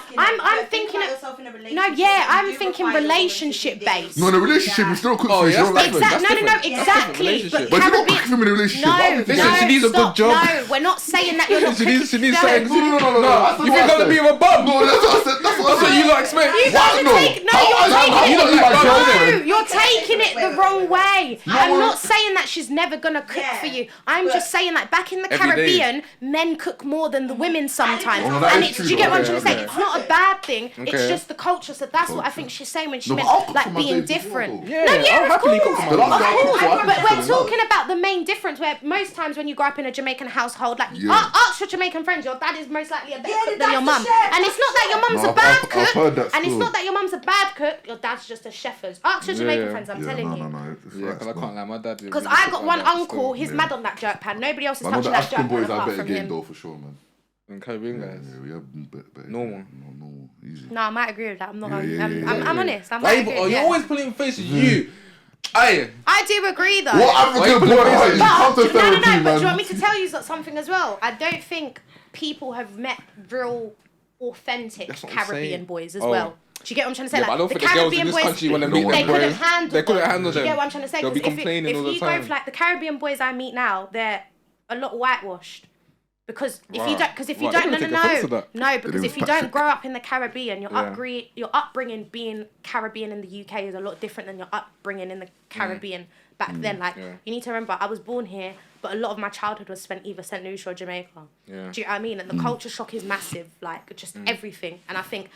thinking. I'm thinking relationship based. No, in a relationship, you still cook Oh, for yeah, you. that's Exactly. No, exactly. Relationship. But you don't cook for him in a relationship. Why would you do Listen, that? she needs a good job. No, we're not saying that you're not cooking. She needs No. something. No. You think I'm gonna be with a bum? No, that's what I said. That's what I So said. you lot expect? You guys are taking. No, you're taking you it. don't like my girlfriend. No, you're taking it the wrong way. I'm not saying that she's never gonna cook for you. I'm just saying that back in the Every day. Caribbean, men cook more than the women sometimes. Oh, that And is it's, true, do you get what I'm though. trying to say? Okay. It's not a bad thing. It's Okay. just the culture. So that's what I think she's saying when she No, meant but I'll cook for like my being babes as well, different. though. Yeah, No, I'll of happily course. cook for my The last guy I cooked for, I But cooked we're for talking about the main difference where most times when you grow up in a Jamaican household, like Yeah. ask your Jamaican friends, your dad is most likely a better cook than that's your the mum. chef. And it's not that your mum's No, a bad I've cook. heard that And it's still. not that your mum's a bad cook, your dad's just a chefers. Ask your Jamaican Yeah. friends, I'm Yeah, telling no, you. it's Yeah, facts, because I man. can't lie, my dad. Because I got one uncle, he's mad on that jerk pan. Nobody else is I know touching the that jerk African pan boys are apart better from game him. though, for sure, man. And Caribbean Yeah, guys. we have better. Normal. No, easy. No, I might agree with that. I'm not. Yeah, I'm honest. I Why might you, agree. you're yeah. always putting faces you. Aye. I do agree though. What African boy are you? Come to No, therapy, but do you want man. me to tell you something as well? I don't think people have met real, authentic That's what I'm Caribbean saying. boys as Oh. well. Do you get what I'm trying to say? Yeah, but I Like don't the think the girls in Caribbean this boys, country when they No meet one they them couldn't boys, handle they couldn't them. handle Do you them. get what I'm trying to say? They'll be 'Cause complaining if all the you go time. for like the Caribbean boys I meet now, they're a lot whitewashed. Because if you Right. don't, Right, they don't take offense to that. no, because if you They don't grow up in the Caribbean, Yeah. your upbringing being Caribbean in the UK is a lot different than your upbringing in the Caribbean back then. Like Yeah. you need to remember, I was born here, but a lot of my childhood was spent either St. Lucia or Jamaica. Yeah. Do you know what I mean? And the culture shock is massive, like just everything. And I think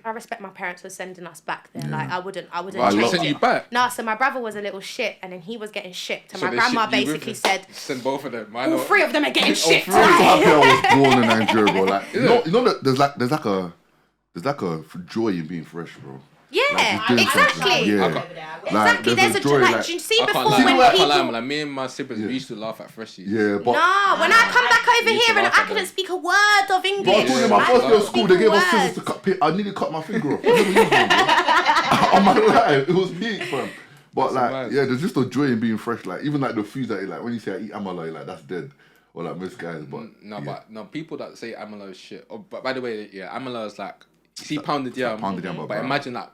I respect my parents for sending us back there. Like I wouldn't Right, change sent it. you back? No, so my brother was a little shit, and then he was getting shipped. And So my they grandma shipped you with basically him? said, Send both of them. I all know. three of them are getting shipped. I'm so happy I was born in Nigeria, bro. Like, Is you know that there's like a joy in being fresh, bro. Yeah, Like, you're doing exactly. something. Yeah. Exactly. There's a joy. like, do you see I before can't lie. when I people. can't lie. Like me and my siblings, we used to laugh at freshies. Yeah, but No, when I come back over You used to here and laugh I at couldn't them. speak a word of English. Bro, I told you my I first day couldn't of school, speak they a gave us word. scissors to cut. I nearly cut my finger off. I never used one, bro. On my life, it was peak, fam. But like, mad. yeah, there's just a joy in being fresh. Like, even like the foods that you like, when you say I eat amala, you're like that's dead, or like most guys. But No, yeah. but no, people that say amala is shit. Oh, but by the way, yeah, amala is like, you see pounded yam, pounded yam, but but brown. imagine that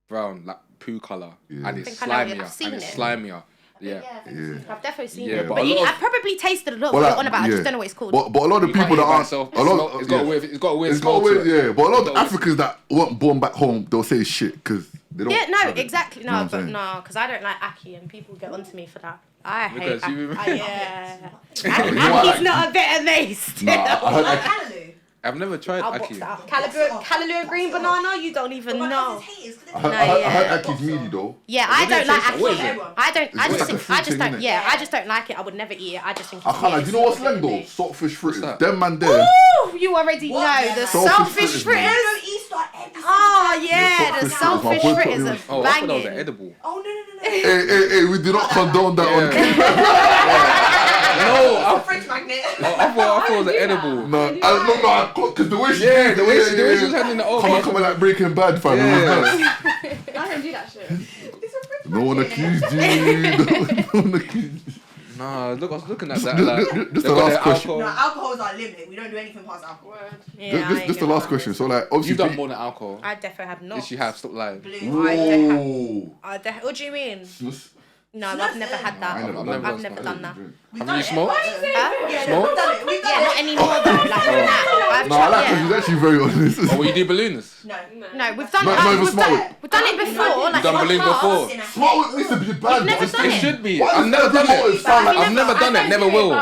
brown, like poo colour, Yeah. and it's I think I know it. slimier, I've seen and it's it. slimier. Yeah. Yeah. I've definitely seen Yeah, it. but But a lot of- I've probably tasted a lot of But what like, you're on about. I yeah. just don't know what it's called. But a lot of You people can't that eat it by aren't, itself. a lot, It's got a weird, it's got a weird it's smell got a to weird, it. yeah. But a lot It's of got a weird- Africans that weren't born back home, they'll say shit because they don't. Yeah, no, have it. exactly. You know No, what but I'm saying? no, because I don't like Aki and people get onto me for that. I hate Because you- Aki. Yeah. You know what, Aki's like- not a better mace. Nah, I heard like, Callaloo. I've never tried I'll box aki. that out. Callaloo green banana, you don't even know. I heard yeah. Aki's meaty though. Yeah, I don't like taste- what is Aki. it? I don't. I It's just like a think. fruit I just thing, don't. innit? Yeah, I just don't like it. I would never eat it. I just think. I can't like, it's do you know what's weird. Len though? Saltfish fritters. that? Them man there. Ooh, you already know the Saltfish saltfish fritters, man. fritters. Easter eggs. Oh yeah, the saltfish fritters. My saltfish boy put fritters me are on- Oh, I thought that was banging. edible. Oh no. Hey, we do not condone that on camera. No, I Fridge magnet. thought it was an edible. No, because the way she Yeah, did the it, way she was handing it over. Come on, like Breaking Bad, fam. Yeah. I don't do that shit. No one accused you. No one accused you. Nah, look, I was looking at that. Like, Just they the got last their question. No, alcohol. alcohol is our limit. We don't do anything past alcohol. Yeah, This the last question. So like, obviously, You've done more than alcohol. I definitely have not. Yes, you have. Stop lying. Blue. Whoa. What do you mean? Snus? No, I've never had that. I never done I've that. never done that. We've Have you smoked? Huh? Yeah, Smoke? we've done it. We've done Yeah, it. not anymore though. Like now, I've No, I like tried. her. She's actually very honest. Oh, will you do balloons? No. No, we've done. Not even We've smart done. We've done it before. You've Like done in balloons class. before. Smart used to be bad. You've never but done It it? should be. Why I've does never done everyone it. sound like- I've never done it. Never will. No,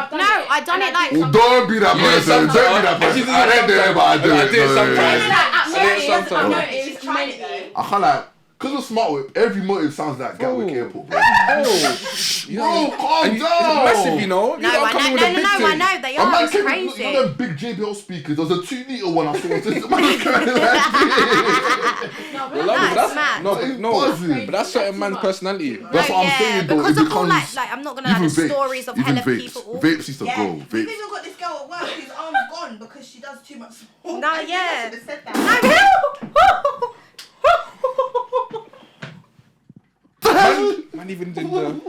I done it like. Well, don't be that Yeah, person. Don't be sometimes. that person. She's I didn't do it, but I do I it. did No, sometimes. yeah, yeah. I did it sometimes. She's tried it though. I can't like, because of Smart Whip, every motive sounds like Gatwick Ooh. Airport. Bro. Oh, Bro, calm And down. it's massive, you know. These No, are coming with a big I thing. know they A are. man It's came, crazy. you know them big JBL speakers? There was a 2-litre one I saw. The man was carrying like No, Well, love it, That's mad. No, It's but no, buzzing. but that's certain man's personality. That's what I'm saying, though. Because It of all becomes like I'm not gonna lie, even the vapes, stories of even hella vapes. people. All... Vapes used to Yeah, go. we've Vapes. even got this girl at work whose arm's gone because she does too much smoke. No, I think yeah. I should have said that. Man even did the.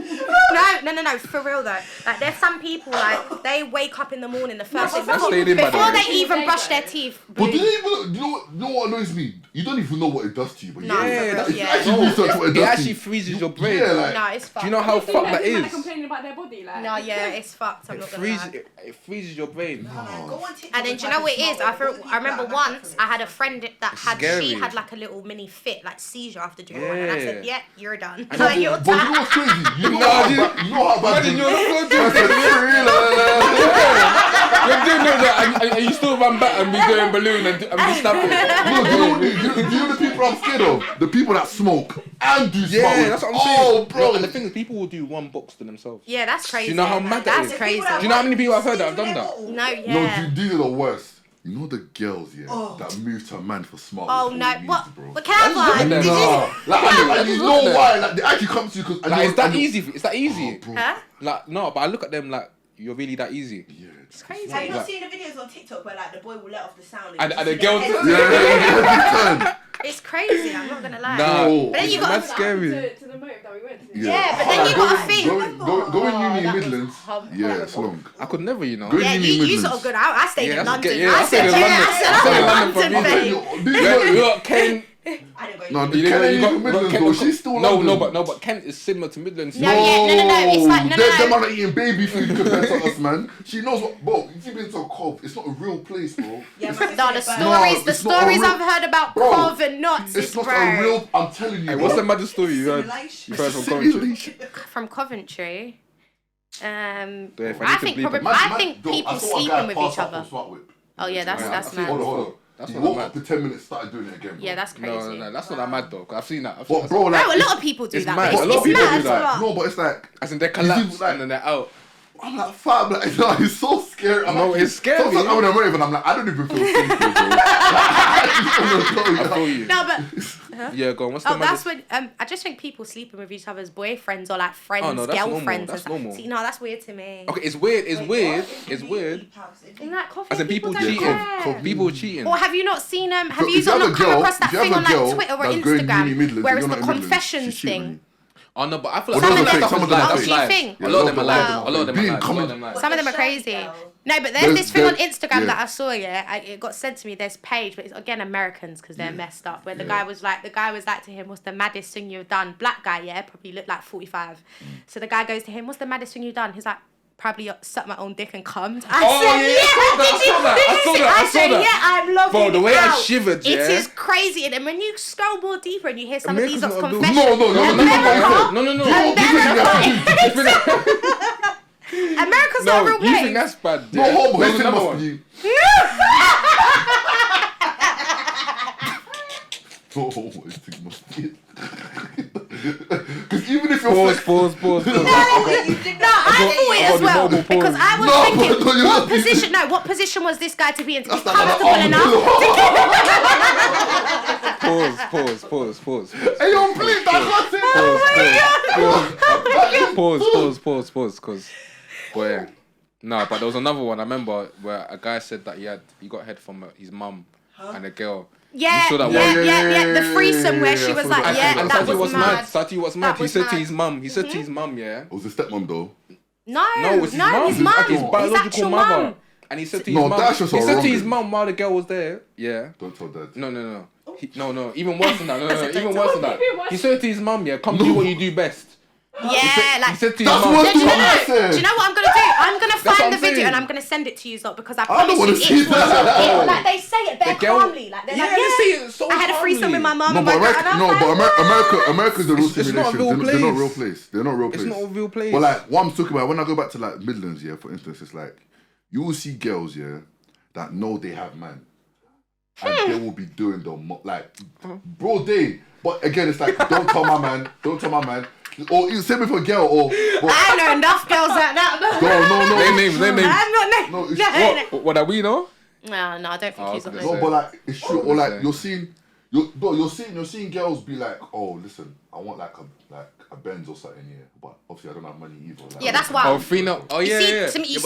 No, for real though. Like there's some people like they wake up in the morning the first thing That's stayed in, by the before way. they even brush their teeth. But do boom. you even you know what annoys me? You don't even know what it does to you. But No, yeah, for real, if you yeah. actually research what it It does to actually you, freezes your brain. yeah, like No, it's fucked. Do you know how fucked that People is? complaining about their body, like. No, yeah, it's fucked. I'm It not gonna freezes. lie. It freezes your brain. Go on TikTok And then do you know what it is? I remember once I had a friend that she had like a little mini fit, like seizure after doing one, and I said, Yeah. "Yeah, you're done." And Like, you're but you know done. what's crazy? You know No, how dude. bad. You know how bad. Imagine you're not I said, You're doing that, and you still run back and be doing balloon and be stabbing. No, do you know the people I'm scared of? The people that smoke and do Yeah, smoke. that's what I'm saying. Oh, bro. No, and the thing is, people will do one box to themselves. Yeah, that's crazy. Do you know how mad that That's is? crazy. Do you know how many people I've heard that have done that? No, No, yeah. these are the worst. You know the girls, that move to a man for smart. Oh before no, he what? leaves, bro. But can I have one? That's Did you? Like, you know why? Like, they actually come to you because Like, it's that easy. It's that easy. bro. Huh? Like, no, but I look at them like, you're really that easy. Yeah, It's crazy. Have you Like- not seen the videos on TikTok where like the boy will let off the sound And you the see their girls- head? yeah. It's crazy. I'm not gonna lie. Nah, But then it's you got mad to scary. To the motive that we went to. Yeah, but then you gotta think. Go in uni in that was Midlands. horrible. Yeah, it's long. I could never, you know. Good. Yeah, Uni you Midlands. sort of good. I stayed Yeah, in that's London. good. Yeah, I stayed in London. I stayed in London for a reason. Look, Kent. I didn't go No, uni. the Kent ain't Midlands though. She's still no, London. but Kent is similar to Midlands. No, yeah, it's like, no. Them man are eating baby food compared to us, man. She knows what, bro. If you've been to a Cove, it's not a real place, bro. Yeah, No, the it's not stories a real- I've heard about Bro, Cove and Knots It's is not bro. a real. I'm telling you. Hey, what's the bro. maddest story you heard? Simulation. You heard from Coventry? Simulation. From Coventry. Yeah, if I I need to think bleep probably it. I think Yo, people I saw a guy sleeping with pass each out other. from Swat Whip. Oh yeah, that's Yeah, Hold mad. on. That's He not walked mad. up for 10 minutes, started doing it again. Bro. Yeah, that's crazy. No, that's not that mad though. 'Cause I've seen that. But bro, like, No, a lot of people do it's that. mad. But A lot of it's people mad do that. as well. no, but it's like As in they Is collapse he like- and then they're out. I'm like, fam, like, no, it's so scary. I'm No, like, it's scary. Sometimes I'm in a rave and I'm like, I don't even feel safe, bro. I I feel you. No, but Yeah, go on. What's the that's maddest? when I just think people sleeping with each other's boyfriends or like friends, Oh, no, that's normal. girlfriends. That's and stuff. normal. See, no, that's weird to me. Okay, it's weird. It's weird. It's weird. Isn't that coffee? As in people don't cheating. care. People cheating. Or have you not seen Have So you if you have not a come girl- across that if you have thing a on like girl Twitter or that's going uni Instagram Midlands, where you're it's not the in Midlands, confessions she's cheating on thing? you. Oh no, but I feel Well, like those some are of fake, that some stuff of them is are lies. fake. Do you think? A lot of them are lies. Yeah. A lot of them are Being lies. A lot of common- them lies. Some of them are crazy. No, but there's this thing on Instagram yeah. that I saw. Yeah, it got sent to me. There's page, but it's again Americans because they're messed up. Where the guy was like to him, "What's the maddest thing you've done?" Black guy, yeah, probably looked like 45. So the guy goes to him, "What's the maddest thing you've done?" He's like, "Probably sucked my own dick and cummed." I Oh, said, yeah, I saw that. did I you saw see- that. I I saw said, that. yeah, I'm logging Bro, the way I out. shivered, yeah. It is crazy. And then when you scroll more deeper and you hear some of these America's not a confessions, real- America, America's not a real No, you think place. that's bad? No, yeah. homo, There's his thing another must one. be. No, homo, his thing must be. Because even if you're Pause. No, I thought it as well normal pause. because I was No, thinking, but you're what not- position? No, what position was this guy to be in to be That's not like comfortable enough? Pause. Hey, yo, please, that's not it. Pause. Cause, boy, no, but there was another one. I remember where a guy said that he got head from his mum and a girl. Yeah, You saw that yeah, one? The threesome where she yeah, was I like, saw that. yeah, And that Sati was was mad. mad. Sati was That mad. He was said mad. to his mum. He said to his mum, yeah. It was the stepmom, though. No, No, it's his mum. his mum, His biological actual mother. mum. And he said to his No, mum. that's just He all said wrong, to his dude. mum while the girl was there. Yeah. Don't tell dad. No. No. Even worse than that. No. Even worse than that. Even worse. He said to his mum, yeah, come do what you do best. Yeah, He like. said to his That's mum. what Do you know I said. do you know what I'm gonna do? I'm gonna what find the I'm video saying. and I'm gonna send it to you, lot, because I don't promise wanna you, see it was that. like they say it bare The girl- calmly, like they're Yeah, like, they yeah. say it so I had a threesome with my mum. No, and but my dad, and I'm like, America's the real It's not a simulation. real They're not place. real place. They're not real place. It's not a real place. But like, what I'm talking about, when I go back to like Midlands, yeah, for instance, it's like, you will see girls, yeah, that know they have man. And they will be doing the, broad day. But again, it's like, don't tell my man. or even same with a girl, or I know enough girls like that. no. Their names. I'm not named. No, it's What that we know? No, I don't think he's on okay. those. No, but like it's true. Or like Say. you're seeing girls be like, oh, listen, I want like a Benz or something, yeah. But obviously I don't have money either. Like, Yeah, that's wild. Oh, free now. Oh yeah, yeah. To me,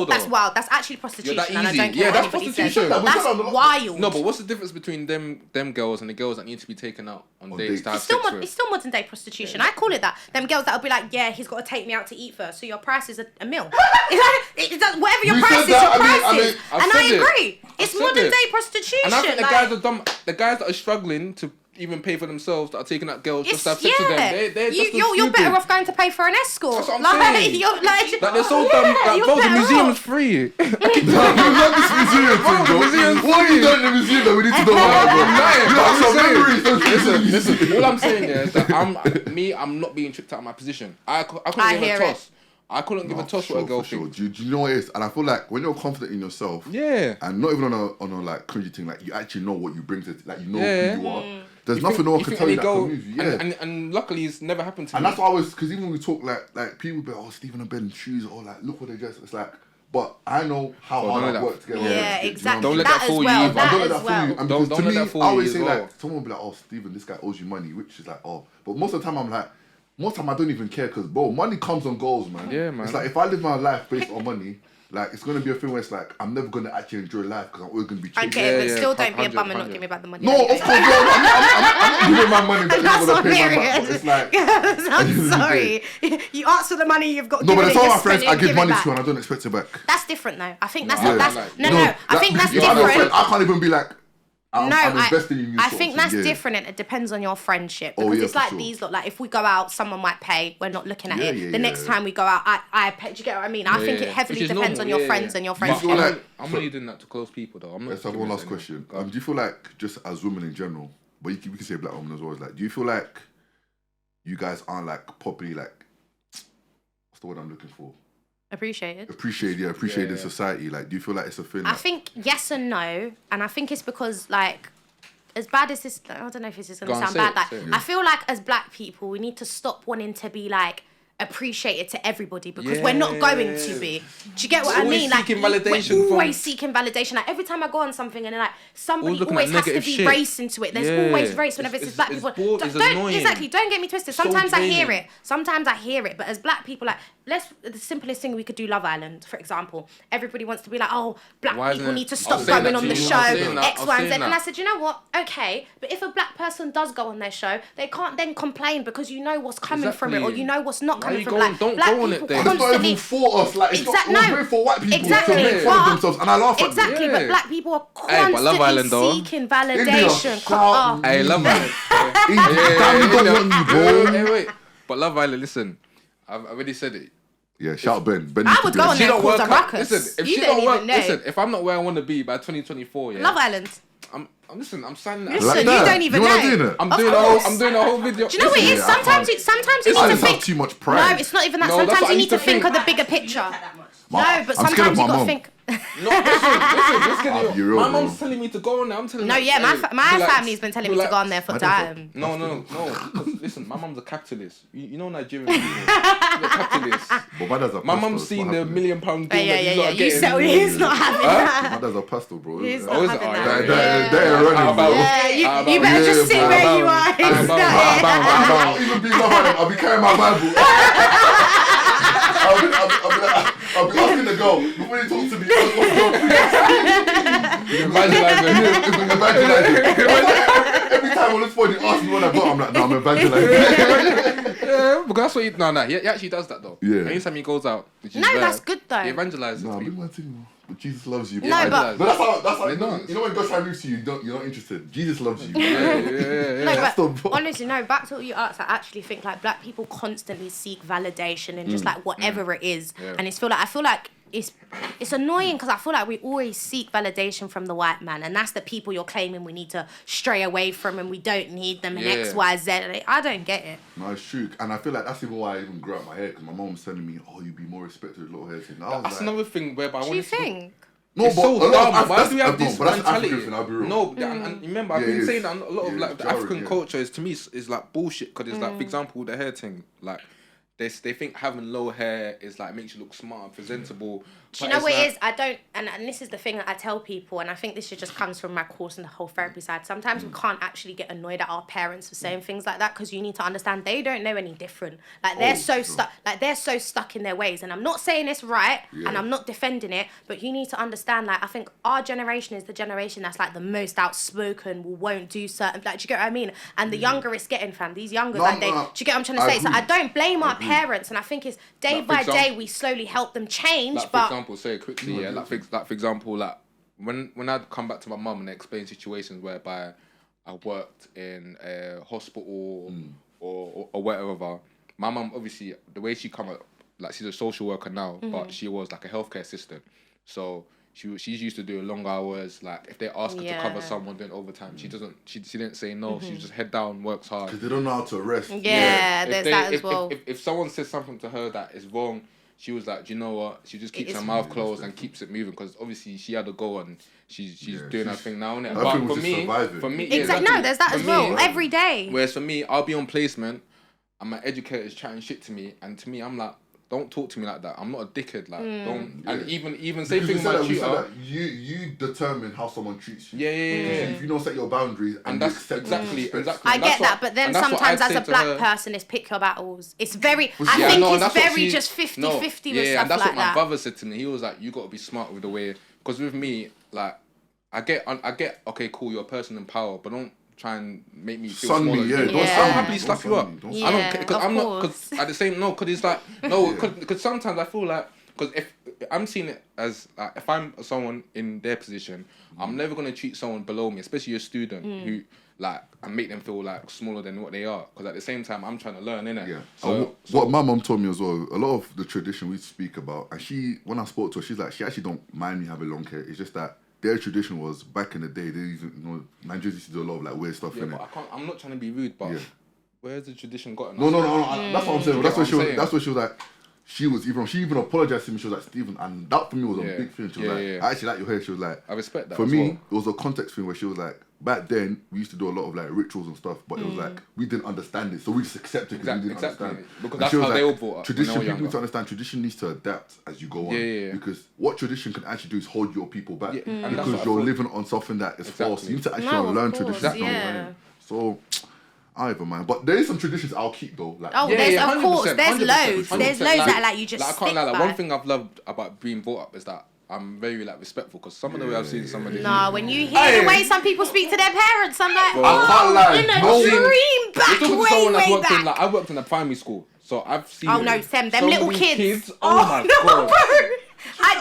that's wild. That's actually prostitution, that and I easy. don't care Yeah, what that's anybody says. prostitution. That's wild. No, but what's the difference between them girls and the girls that need to be taken out on dates to have sex with? It's still modern day prostitution. I call it that. Them girls that'll be like, yeah, he's got to take me out to eat first, so your price is a meal. Whatever your price is, your price is. And I agree. It's modern day prostitution. And I think the guys are dumb. The guys that are struggling to even pay for themselves, that are taking out girls just to have sex with them, they're just you're better off going to pay for an escort. That's what I'm saying. You're like they're so dumb. Like, bro, the museum's free. you love this museum thing, bro. What have you done in the museum that we need to know about, bro? You have some memories. Listen, all I'm saying is that I'm not being tricked out of my position. I couldn't give a toss. I couldn't give a toss what a girl thinks. Do you know what it is? And I feel like when you're confident in yourself, and not even on a like cringy thing, like you actually know what you bring to, like you know who you are. There's nothing no one can tell you that can move you. Yeah. And luckily it's never happened to me. And that's why I was, because even when we talk like people be like, oh, Stephen and Ben shoes, or like look what they dress. It's like, but I know how hard I work together. Yeah, exactly. Don't let that fool you either. Don't let that fool you. And don't to let me, that fool I always you say as well. like, someone will be like, oh, Stephen, this guy owes you money, which is like, oh. But most of the time I'm like, most time I don't even care, because bro, money comes and goes, man. Yeah, man. It's like if I live my life based on money, like it's gonna be a thing where it's like I'm never gonna actually enjoy life because I'm always gonna be chasing. Okay, but still don't be a bum and not give me back the money. No, of course, I'm giving my money, but That's I'm gonna pay my hilarious. It's like, I'm sorry. You ask for the money, you've got. no, but give there's it, some you of my friends spend it, I give give money it back. to and I don't expect it back. That's different though. I think that's No, that's like- no. I think that's I'm your friend. different. I can't even be like, I'm investing in you. I sort think of that's thing, yeah. different, and it depends on your friendship, Oh, because yeah, it's for like sure. these lot. Like if we go out, someone might pay. We're not looking at Yeah, it. yeah, The next time we go out, I pay. Do you get what I mean? I think it heavily depends on your friends and your But friendship. feel like- I'm only doing that to close people though. I'm not. Let's have one last question. Do you feel like, just as women in general, but we can say black women as well, like, do you feel like you guys aren't like properly like, what's the word I'm looking for? Appreciated in society? Like, do you feel like it's a thing? I think yes and no, and I think it's because like, as bad as this, I don't know if this is gonna sound bad. Like, I feel like as black people, we need to stop wanting to be like appreciated to everybody, because we're not going to be. Do you get what I mean? Like, we're always seeking validation. Like every time I go on something and like somebody always has to be race into it. There's always race whenever it's black people. Don't get me twisted. Sometimes I hear it. But as black people, like, the simplest thing we could do, Love Island, for example. Everybody wants to be like, oh, black people need to stop going on the show, X, Y, and Z. And I said, you know what? Okay, but if a black person does go on their show, they can't then complain because you know what's coming from it, or you know what's not coming from it. Don't Black go on people it then. It's not even for us. Like, it's not for white people to make fun of themselves, and I laugh at them. Exactly, but black people are constantly seeking validation. Hey, Love Island. Hey, wait. But Love Island, listen, I've already said it. Yeah, shout Ben. I would go on there and cause a ruckus. Listen, if she don't work, if I'm not where I want to be by 2024, yeah. Love Island. I'm signing that. Listen, you don't even know. I'm doing a whole video. Do you know what it is? Sometimes you need to think. Too much pride. No, it's not even that. Sometimes you need to think of the bigger picture. No, but sometimes you gotta think. No, listen. My bro. mom's telling me to go on there. I'm telling No, her, yeah, my relax, family's been telling me to go on there for time. No. 'Cause listen, my mom's a capitalist. You know Nigerian people. They're capitalists. But My mom's seen the £1 million deal. Yeah. You said he's not having that. My dad's a pastor, bro. He's not having that. They're running, bro. Yeah, you better just sit where you are. I'll even be Love Island. I'll be carrying my Bible. I'll be asking the girl before they talk to me. Every time on this phone, he asks me what I got. I'm like, no, I'm evangelizing. Yeah, because that's what he actually does that though. Yeah. Anytime he goes out, That's good though. he evangelizes. No, do my thing. But Jesus loves you. No, but that's how you know when God tries to move to you, you're not interested. Jesus loves you. Yeah. No, but honestly, no. Back to what you asked, I actually think like black people constantly seek validation in just like whatever it is, and I feel like it's annoying because I feel like we always seek validation from the white man, and that's the people you're claiming we need to stray away from, and we don't need them in X, Y, Z. I don't get it. No, it's true, and I feel like that's even why I even grew out my hair, because my mom was telling me, "Oh, you'd be more respected with little hair." That's another thing whereby I Do you think? No, it's but so a lot dumb. of Why do we have no, this but that's mentality? African thing, I'll be real. No, and remember, I've Yeah, been it is. saying that a lot of Yeah, like it's the jarring, African yeah. culture is, to me, is like bullshit. Because it's like, for example, the hair thing. Like, they think having low hair is like makes you look smart and presentable. Do you know what it is? I don't, and this is the thing that I tell people, and I think this just comes from my course and the whole therapy side. Sometimes we can't actually get annoyed at our parents for saying things like that, because you need to understand they don't know any different. Like they're so stuck in their ways. And I'm not saying it's right, and I'm not defending it, but you need to understand. Like, I think our generation is the generation that's like the most outspoken, won't do certain. Like, do you get what I mean? And the younger it's getting, fam. These younger, do you get what I'm trying to say? So I don't blame our parents, and I think it's day by day we slowly help them change. Like, but for example, say it quickly, for example, like when I'd come back to my mum and explain situations whereby I worked in a hospital or whatever, my mum, obviously, the way she come up, like, she's a social worker now, but she was like a healthcare assistant, so she's used to do long hours. Like, if they ask her to cover someone doing overtime, she didn't say no. She just head down, works hard. Because they don't know how to rest. There's that as well. If someone says something to her that is wrong, she was like, do you know what? She just keeps her mouth closed and keeps it moving, because obviously she had to go and she's doing her thing now, innit? But for me, exactly. No, there's that as well. Every day. Whereas for me, I'll be on placement and my educator's chatting shit to me, and to me, I'm like, don't talk to me like that. I'm not a dickhead. Like, don't. And even say things like tutor. You determine how someone treats you. Yeah. If you don't set your boundaries and that's you accept exactly. I get that, but then sometimes as a black person, it's pick your battles. It's very. I think it's very just 50-50 with stuff like that. Yeah, and that's what my brother said to me. He was like, you got to be smart with the way, because with me, like, I get. Okay, cool. You're a person in power, but don't try and make me feel smaller. I'll happily slap you up. I don't, because I'm not. Because at the same because it's like because sometimes I feel like, because if I'm seeing it as like, if I'm someone in their position, I'm never gonna treat someone below me, especially a student who like, and make them feel like smaller than what they are. Because at the same time, I'm trying to learn, innit? Yeah. So what my mum told me as well, a lot of the tradition we speak about, and when I spoke to her, she's like, she actually don't mind me having long hair. It's just that their tradition was back in the day. They even, Nigerians used to do a lot of like weird stuff. Yeah, but I'm not trying to be rude, but where's the tradition gotten? No. That's what I'm saying. That's what she was like. She even apologized to me. She was like, Stephen, and that for me was a big thing. She was like, I actually like your hair. She was like, I respect that. For me, it was a context thing where she was like, back then we used to do a lot of like rituals and stuff, but it was like we didn't understand it, so we just accepted it because we didn't understand it. Because that's how they all brought up. Tradition, people need to understand. Tradition needs to adapt as you go on. Because what tradition can actually do is hold your people back, because you're living on something that is false. You need to actually learn tradition. So I don't even mind, but there is some traditions I'll keep though. Like, of course, there's loads. There's loads that like you just. Like, I can't lie. Like, one thing I've loved about being brought up is that I'm very like respectful, because some of the way I've seen some of these. Nah, when you hear the way some people speak to their parents, I'm like, I can't lie. in a dream back way back. Like, I worked in a primary school, so I've seen. Oh no, them little kids. Oh my god.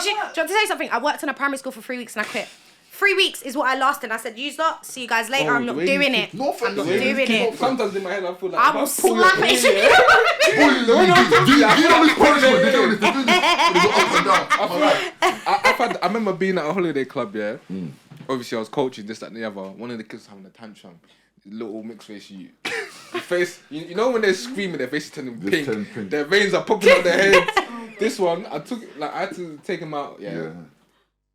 Do you want to say something? I worked in a primary school for 3 weeks and I quit. 3 weeks is what I lasted. I said, you lot, see you guys later. I'm not doing it. I'm not doing it. Sometimes in my head I feel like I will slap it. I remember being at a holiday club, obviously I was coaching this, that and the other. One of the kids having a tantrum. Little mixed face, face, you know when they're screaming, their face is turning pink. Their veins are popping out their heads. This one, I had to take him out,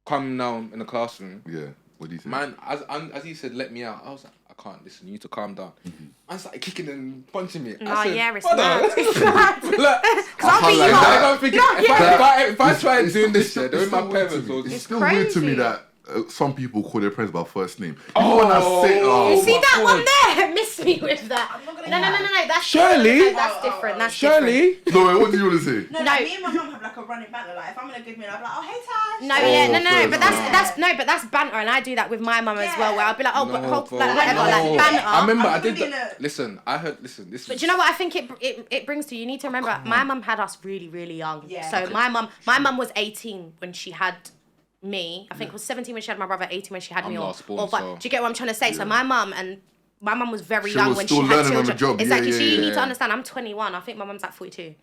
calm down in the classroom. Yeah. What do you say? Man, as he said, let me out. I was like, I can't listen. You need to calm down. I started kicking and punching me. No, I said, it's mad. If I tried doing this shit, they're with my parents. It's still weird to me that some people call their parents by first name. You see that one there? Miss me with that. No. That's Shirley. Different. That's different. That's Shirley. Different. No, wait, what do you want to say? No, like, me and my mum have like a running banter. Like, if I'm in a good mood, I'm like, oh hey Tash. No, but that's banter, and I do that with my mum as well. Where I'll be like, oh, whatever, like banter. I remember I did that. Listen, I heard. Listen, this. But do you know what I think it brings to you? You need to remember, my mum had us really, really young. Yeah. So my mum was 18 when she had me. I think it was 17 when she had my brother, 18 when she had me. But do you get what I'm trying to say? So my mum was very young when she had children. Exactly. So you need to understand. I'm 21. I think my mum's like 42.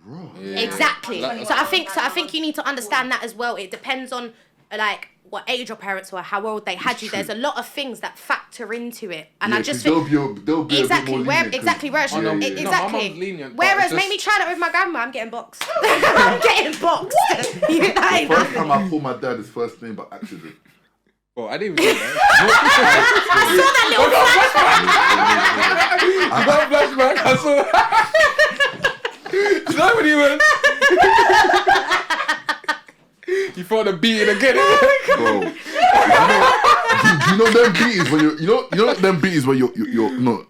Right. Yeah. Exactly. So I think you need to understand that as well. It depends on like what age your parents were, how old they had you. There's a lot of things that factor into it, and I just they'll think be a bit more lenient. exactly. Whereas No, my exactly. mum's lenient, but Whereas it's make just- me try that with my grandma, I'm getting boxed. I'm getting boxed. You know, that ain't First time happening. I called my dad his first name by accident. Bro, I didn't even do that. I saw that little I flash. got a flashback. I saw. That when he went. You thought the beating again. Bro, you know them beatings when you know them beatings where you're no,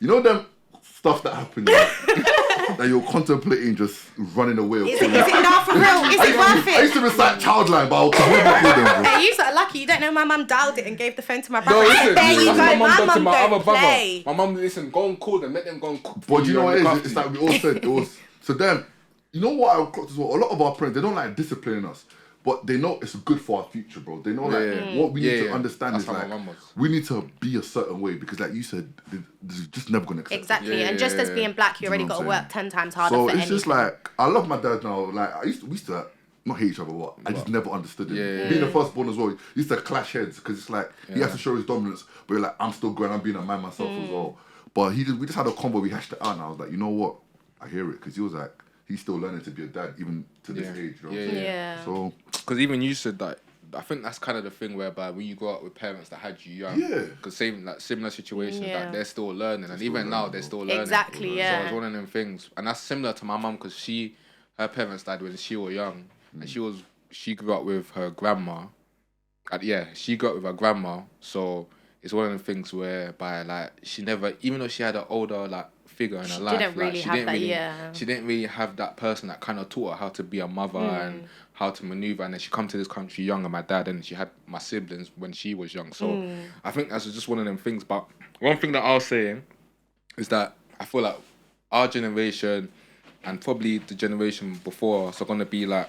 you know them stuff that happen that you're contemplating just running away. Is it not for real? Is it worth I it? used to recite Childline, but I was never call them, bro. Hey, you are lucky. You don't know my mum dialed it and gave the phone to my brother. No, I said, listen. there you That's go. what my mum done to mum my other don't brother. play. My mum, listen, go and call them. Let them go and cook. But you know what it and is? look It's after like you. we all said, it was so then. You know what I clocked as well? A lot of our parents, they don't like disciplining us, but they know it's good for our future, bro. They know what we need to understand That's is how my like mum was. we need to be a certain way because, like you said, this is just never gonna accept. Exactly, Yeah, and just as yeah. being black, you already know got what to I'm work 10 times harder So for it's anything. just like I love my dad now. Like we used to not hate each other, but I just never understood it. Yeah. Being the firstborn as well, we used to clash heads because it's like he has to show his dominance, but you're like I'm still growing, I'm being a man myself as well. But we just had a combo, we hashed it out, and I was like, you know what, I hear it because he was like he's still learning to be a dad even to this age. You know what I'm saying? Yeah. So Because even you said that. I think that's kind of the thing whereby when you grow up with parents that had you young, Yeah. because similar situations Yeah. that they're still learning, and even now they're still learning. Exactly, yeah. So it's one of them things, and that's similar to my mum because her parents died when she was young, and she grew up with her grandma. She grew up with her grandma, so it's one of the things whereby like she never, even though she had an older like figure in her life, didn't really have that, yeah. she didn't really have that person that kind of taught her how to be a mother and how to maneuver. And then she come to this country young, and my dad, and she had my siblings when she was young. So I think that's just one of them things. But one thing that I was saying is that I feel like our generation and probably the generation before us are gonna be like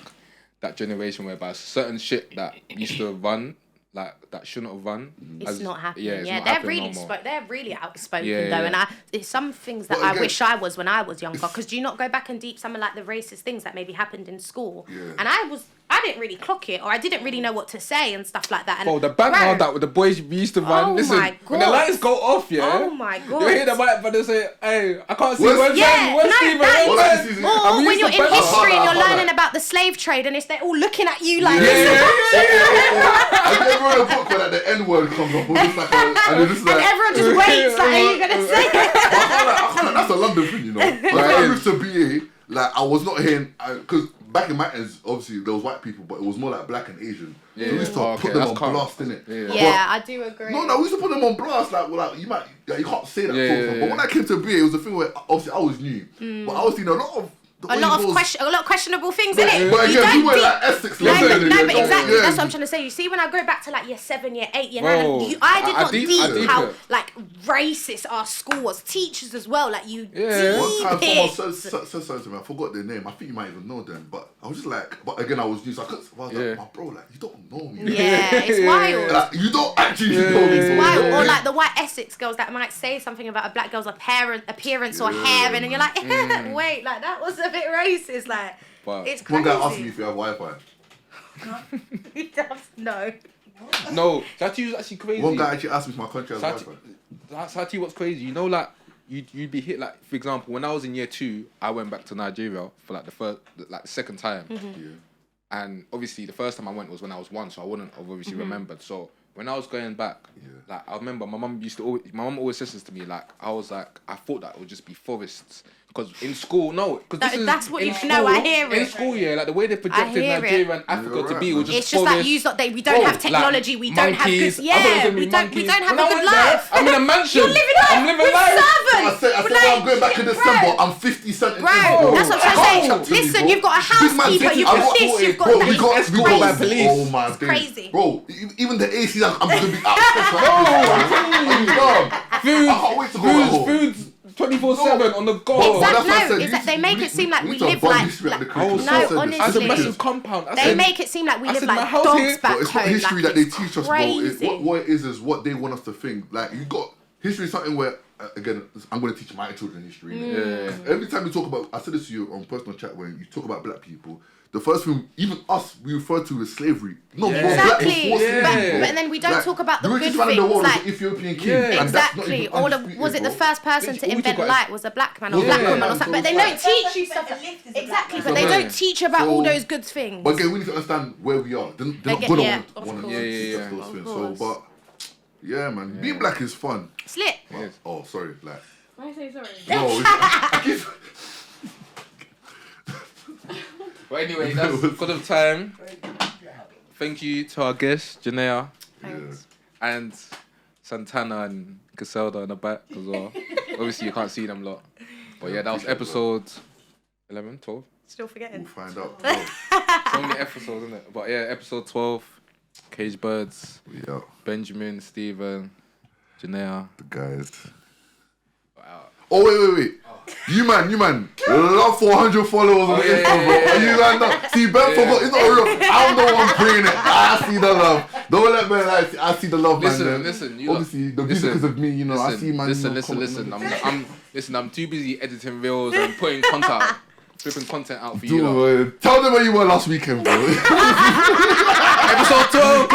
that generation whereby certain shit that used to run, like that shouldn't have run. It's not happening. Yeah, it's not they're happening really no more. they're really outspoken Yeah, though, yeah. and it's some things that But I again- wish I was when I was younger. Because do you not go back and deep some of like the racist things that maybe happened in school? Yeah. And I didn't really clock it, or I didn't really know what to say and stuff like that. And Oh, the banter bro, that with the boys we used to run. Oh Listen, my when the God. lights go off, yeah. Oh my You hear the God. white brother say, "Hey, I can't see Where's- where's Yeah, where's no, Steven? that Where's is- Wes?" And And Or we when used you're to in banter. history and you're Hold on. learning about the slave trade, and they're all looking at you like Yeah, this. Have you ever read a book where like the N word comes up? It's like and it's just And like everyone just waits, like, are you gonna say it? I can't, that's a London thing, you know. But when I moved to BA, like I was not hearing because back in my ends, obviously there was white people, but it was more like black and Asian. So we used to Oh, okay, put them that's on calm. blast, innit? Yeah. Yeah, I do agree. No, we used to put them on blast. Like you might, you can't say that. Yeah, sort of yeah, thing. But yeah. when I came to BA, it was a thing where obviously I was new, but I was seeing a lot of a lot of questionable things in it. But You again, we don't were deep- like Essex No, level. but exactly, that's what I'm trying to say. You see, when I go back to like year 7, year 8, year 9, Bro, I did I not deep deep how it. like racist our school was. Teachers as well, like you Yeah. One time deep someone it. said something to me, I forgot their name. I think you might even know them, but I was just like, but again, I was new, so I couldn't. I was Yeah. like, my bro, like you don't know me. Yeah, it's wild. Like, you don't actually know me. bro. Wild. You know Or me? like the white Essex girls that might say something about a black girl's appearance or hair, and then you're like, wait, like that was a bit racist. Like, But it's One crazy. guy asked me if you have Wi-Fi. He does no. No, Sati was actually crazy. One guy actually asked me if my country has Sati, Wi-Fi. Sati, what's crazy? You know, like you'd be hit like, for example, when I was in year 2, I went back to Nigeria for like the second time, Yeah. and obviously the first time I went was when I was 1, so I wouldn't have obviously remembered. So when I was going back, like I remember my mum always says to me, like I thought that it would just be forests. Because in school, That's what in you know, I hear In it. school, yeah, like the way they projected hear it. Nigeria and Africa You're to right, be was man. just It's just like forests. we don't have Like, technology, we don't have monkeys. good, I thought it was yeah, gonna be we don't monkeys. have When a I good went there, life. I'm in a mansion. You're living life I'm living with life. servants. I said Like, I'm going back in December. bro. I'm 50 cents. Bro, that's what I'm trying to say. Listen, you've got a housekeeper, you've got this, you've got Bro, that. we got It's escorted by crazy. police. Oh my days. crazy. Bro, even the AC, I'm gonna be out. I can't wait to go back home. Food's 24/7 on the go. But that's what I No, said, it's you that they need- make it seem like we need to live bond like- history at the like- curriculum. No, I said this. honestly. That's a Because massive compound. I They said, make it seem like we I live said my like house dogs here- back But it's home. not history like, that they it's teach us, bro. crazy. What it is what they want us to think. Like, you got history is something where, again, I'm going to teach my children history. Yeah. Every time you talk about, I said this to you on personal chat when you talk about black people, the first thing, even us, we refer to as slavery. No, Yeah. we're black Exactly. before slavery. But then we don't talk about the the good richest man in the things. world Like, was the Ethiopian king. Yeah. and that's not exactly. even Or undisputed, was it the bro. first person Bitch, to all we invent talk about light was a black man or Yeah. black Yeah. woman or So something? But they it's don't like- teach you First stuff. person to lift is a Exactly. black But man. they Yeah. don't teach you about So- all those good things. But again, we need to understand where we are. They're I not get- gonna yeah, want of to course. Yeah. those Of things. course. So, but yeah, man, being black is fun. It's lit. Yes. Oh, sorry, like Why say sorry? no. I keep, But anyway, that's good of time. Thank you to our guests, Geneya Thanks. and Santana and Caselda in the back as well. Obviously, you can't see them lot. But yeah, that was episode 11, 12. Still forgetting. we'll find out. So many episodes, isn't it? But yeah, episode 12, Cage Birds, Yeah, Benjamin, Stephen, Geneya. the guys. Wow. Oh wait. You man, love 400 followers on Insta, bro. Are you lined up? See, Ben forgot. It's not real. I'm the one bringing it. I see the love. Don't let Ben like. I see the love, man. Listen. You Obviously, the music is of me. You know, I see man. Listen. I'm too busy editing reels and putting flipping content out for you. Dude, tell them where you were last weekend, bro. Episode 12.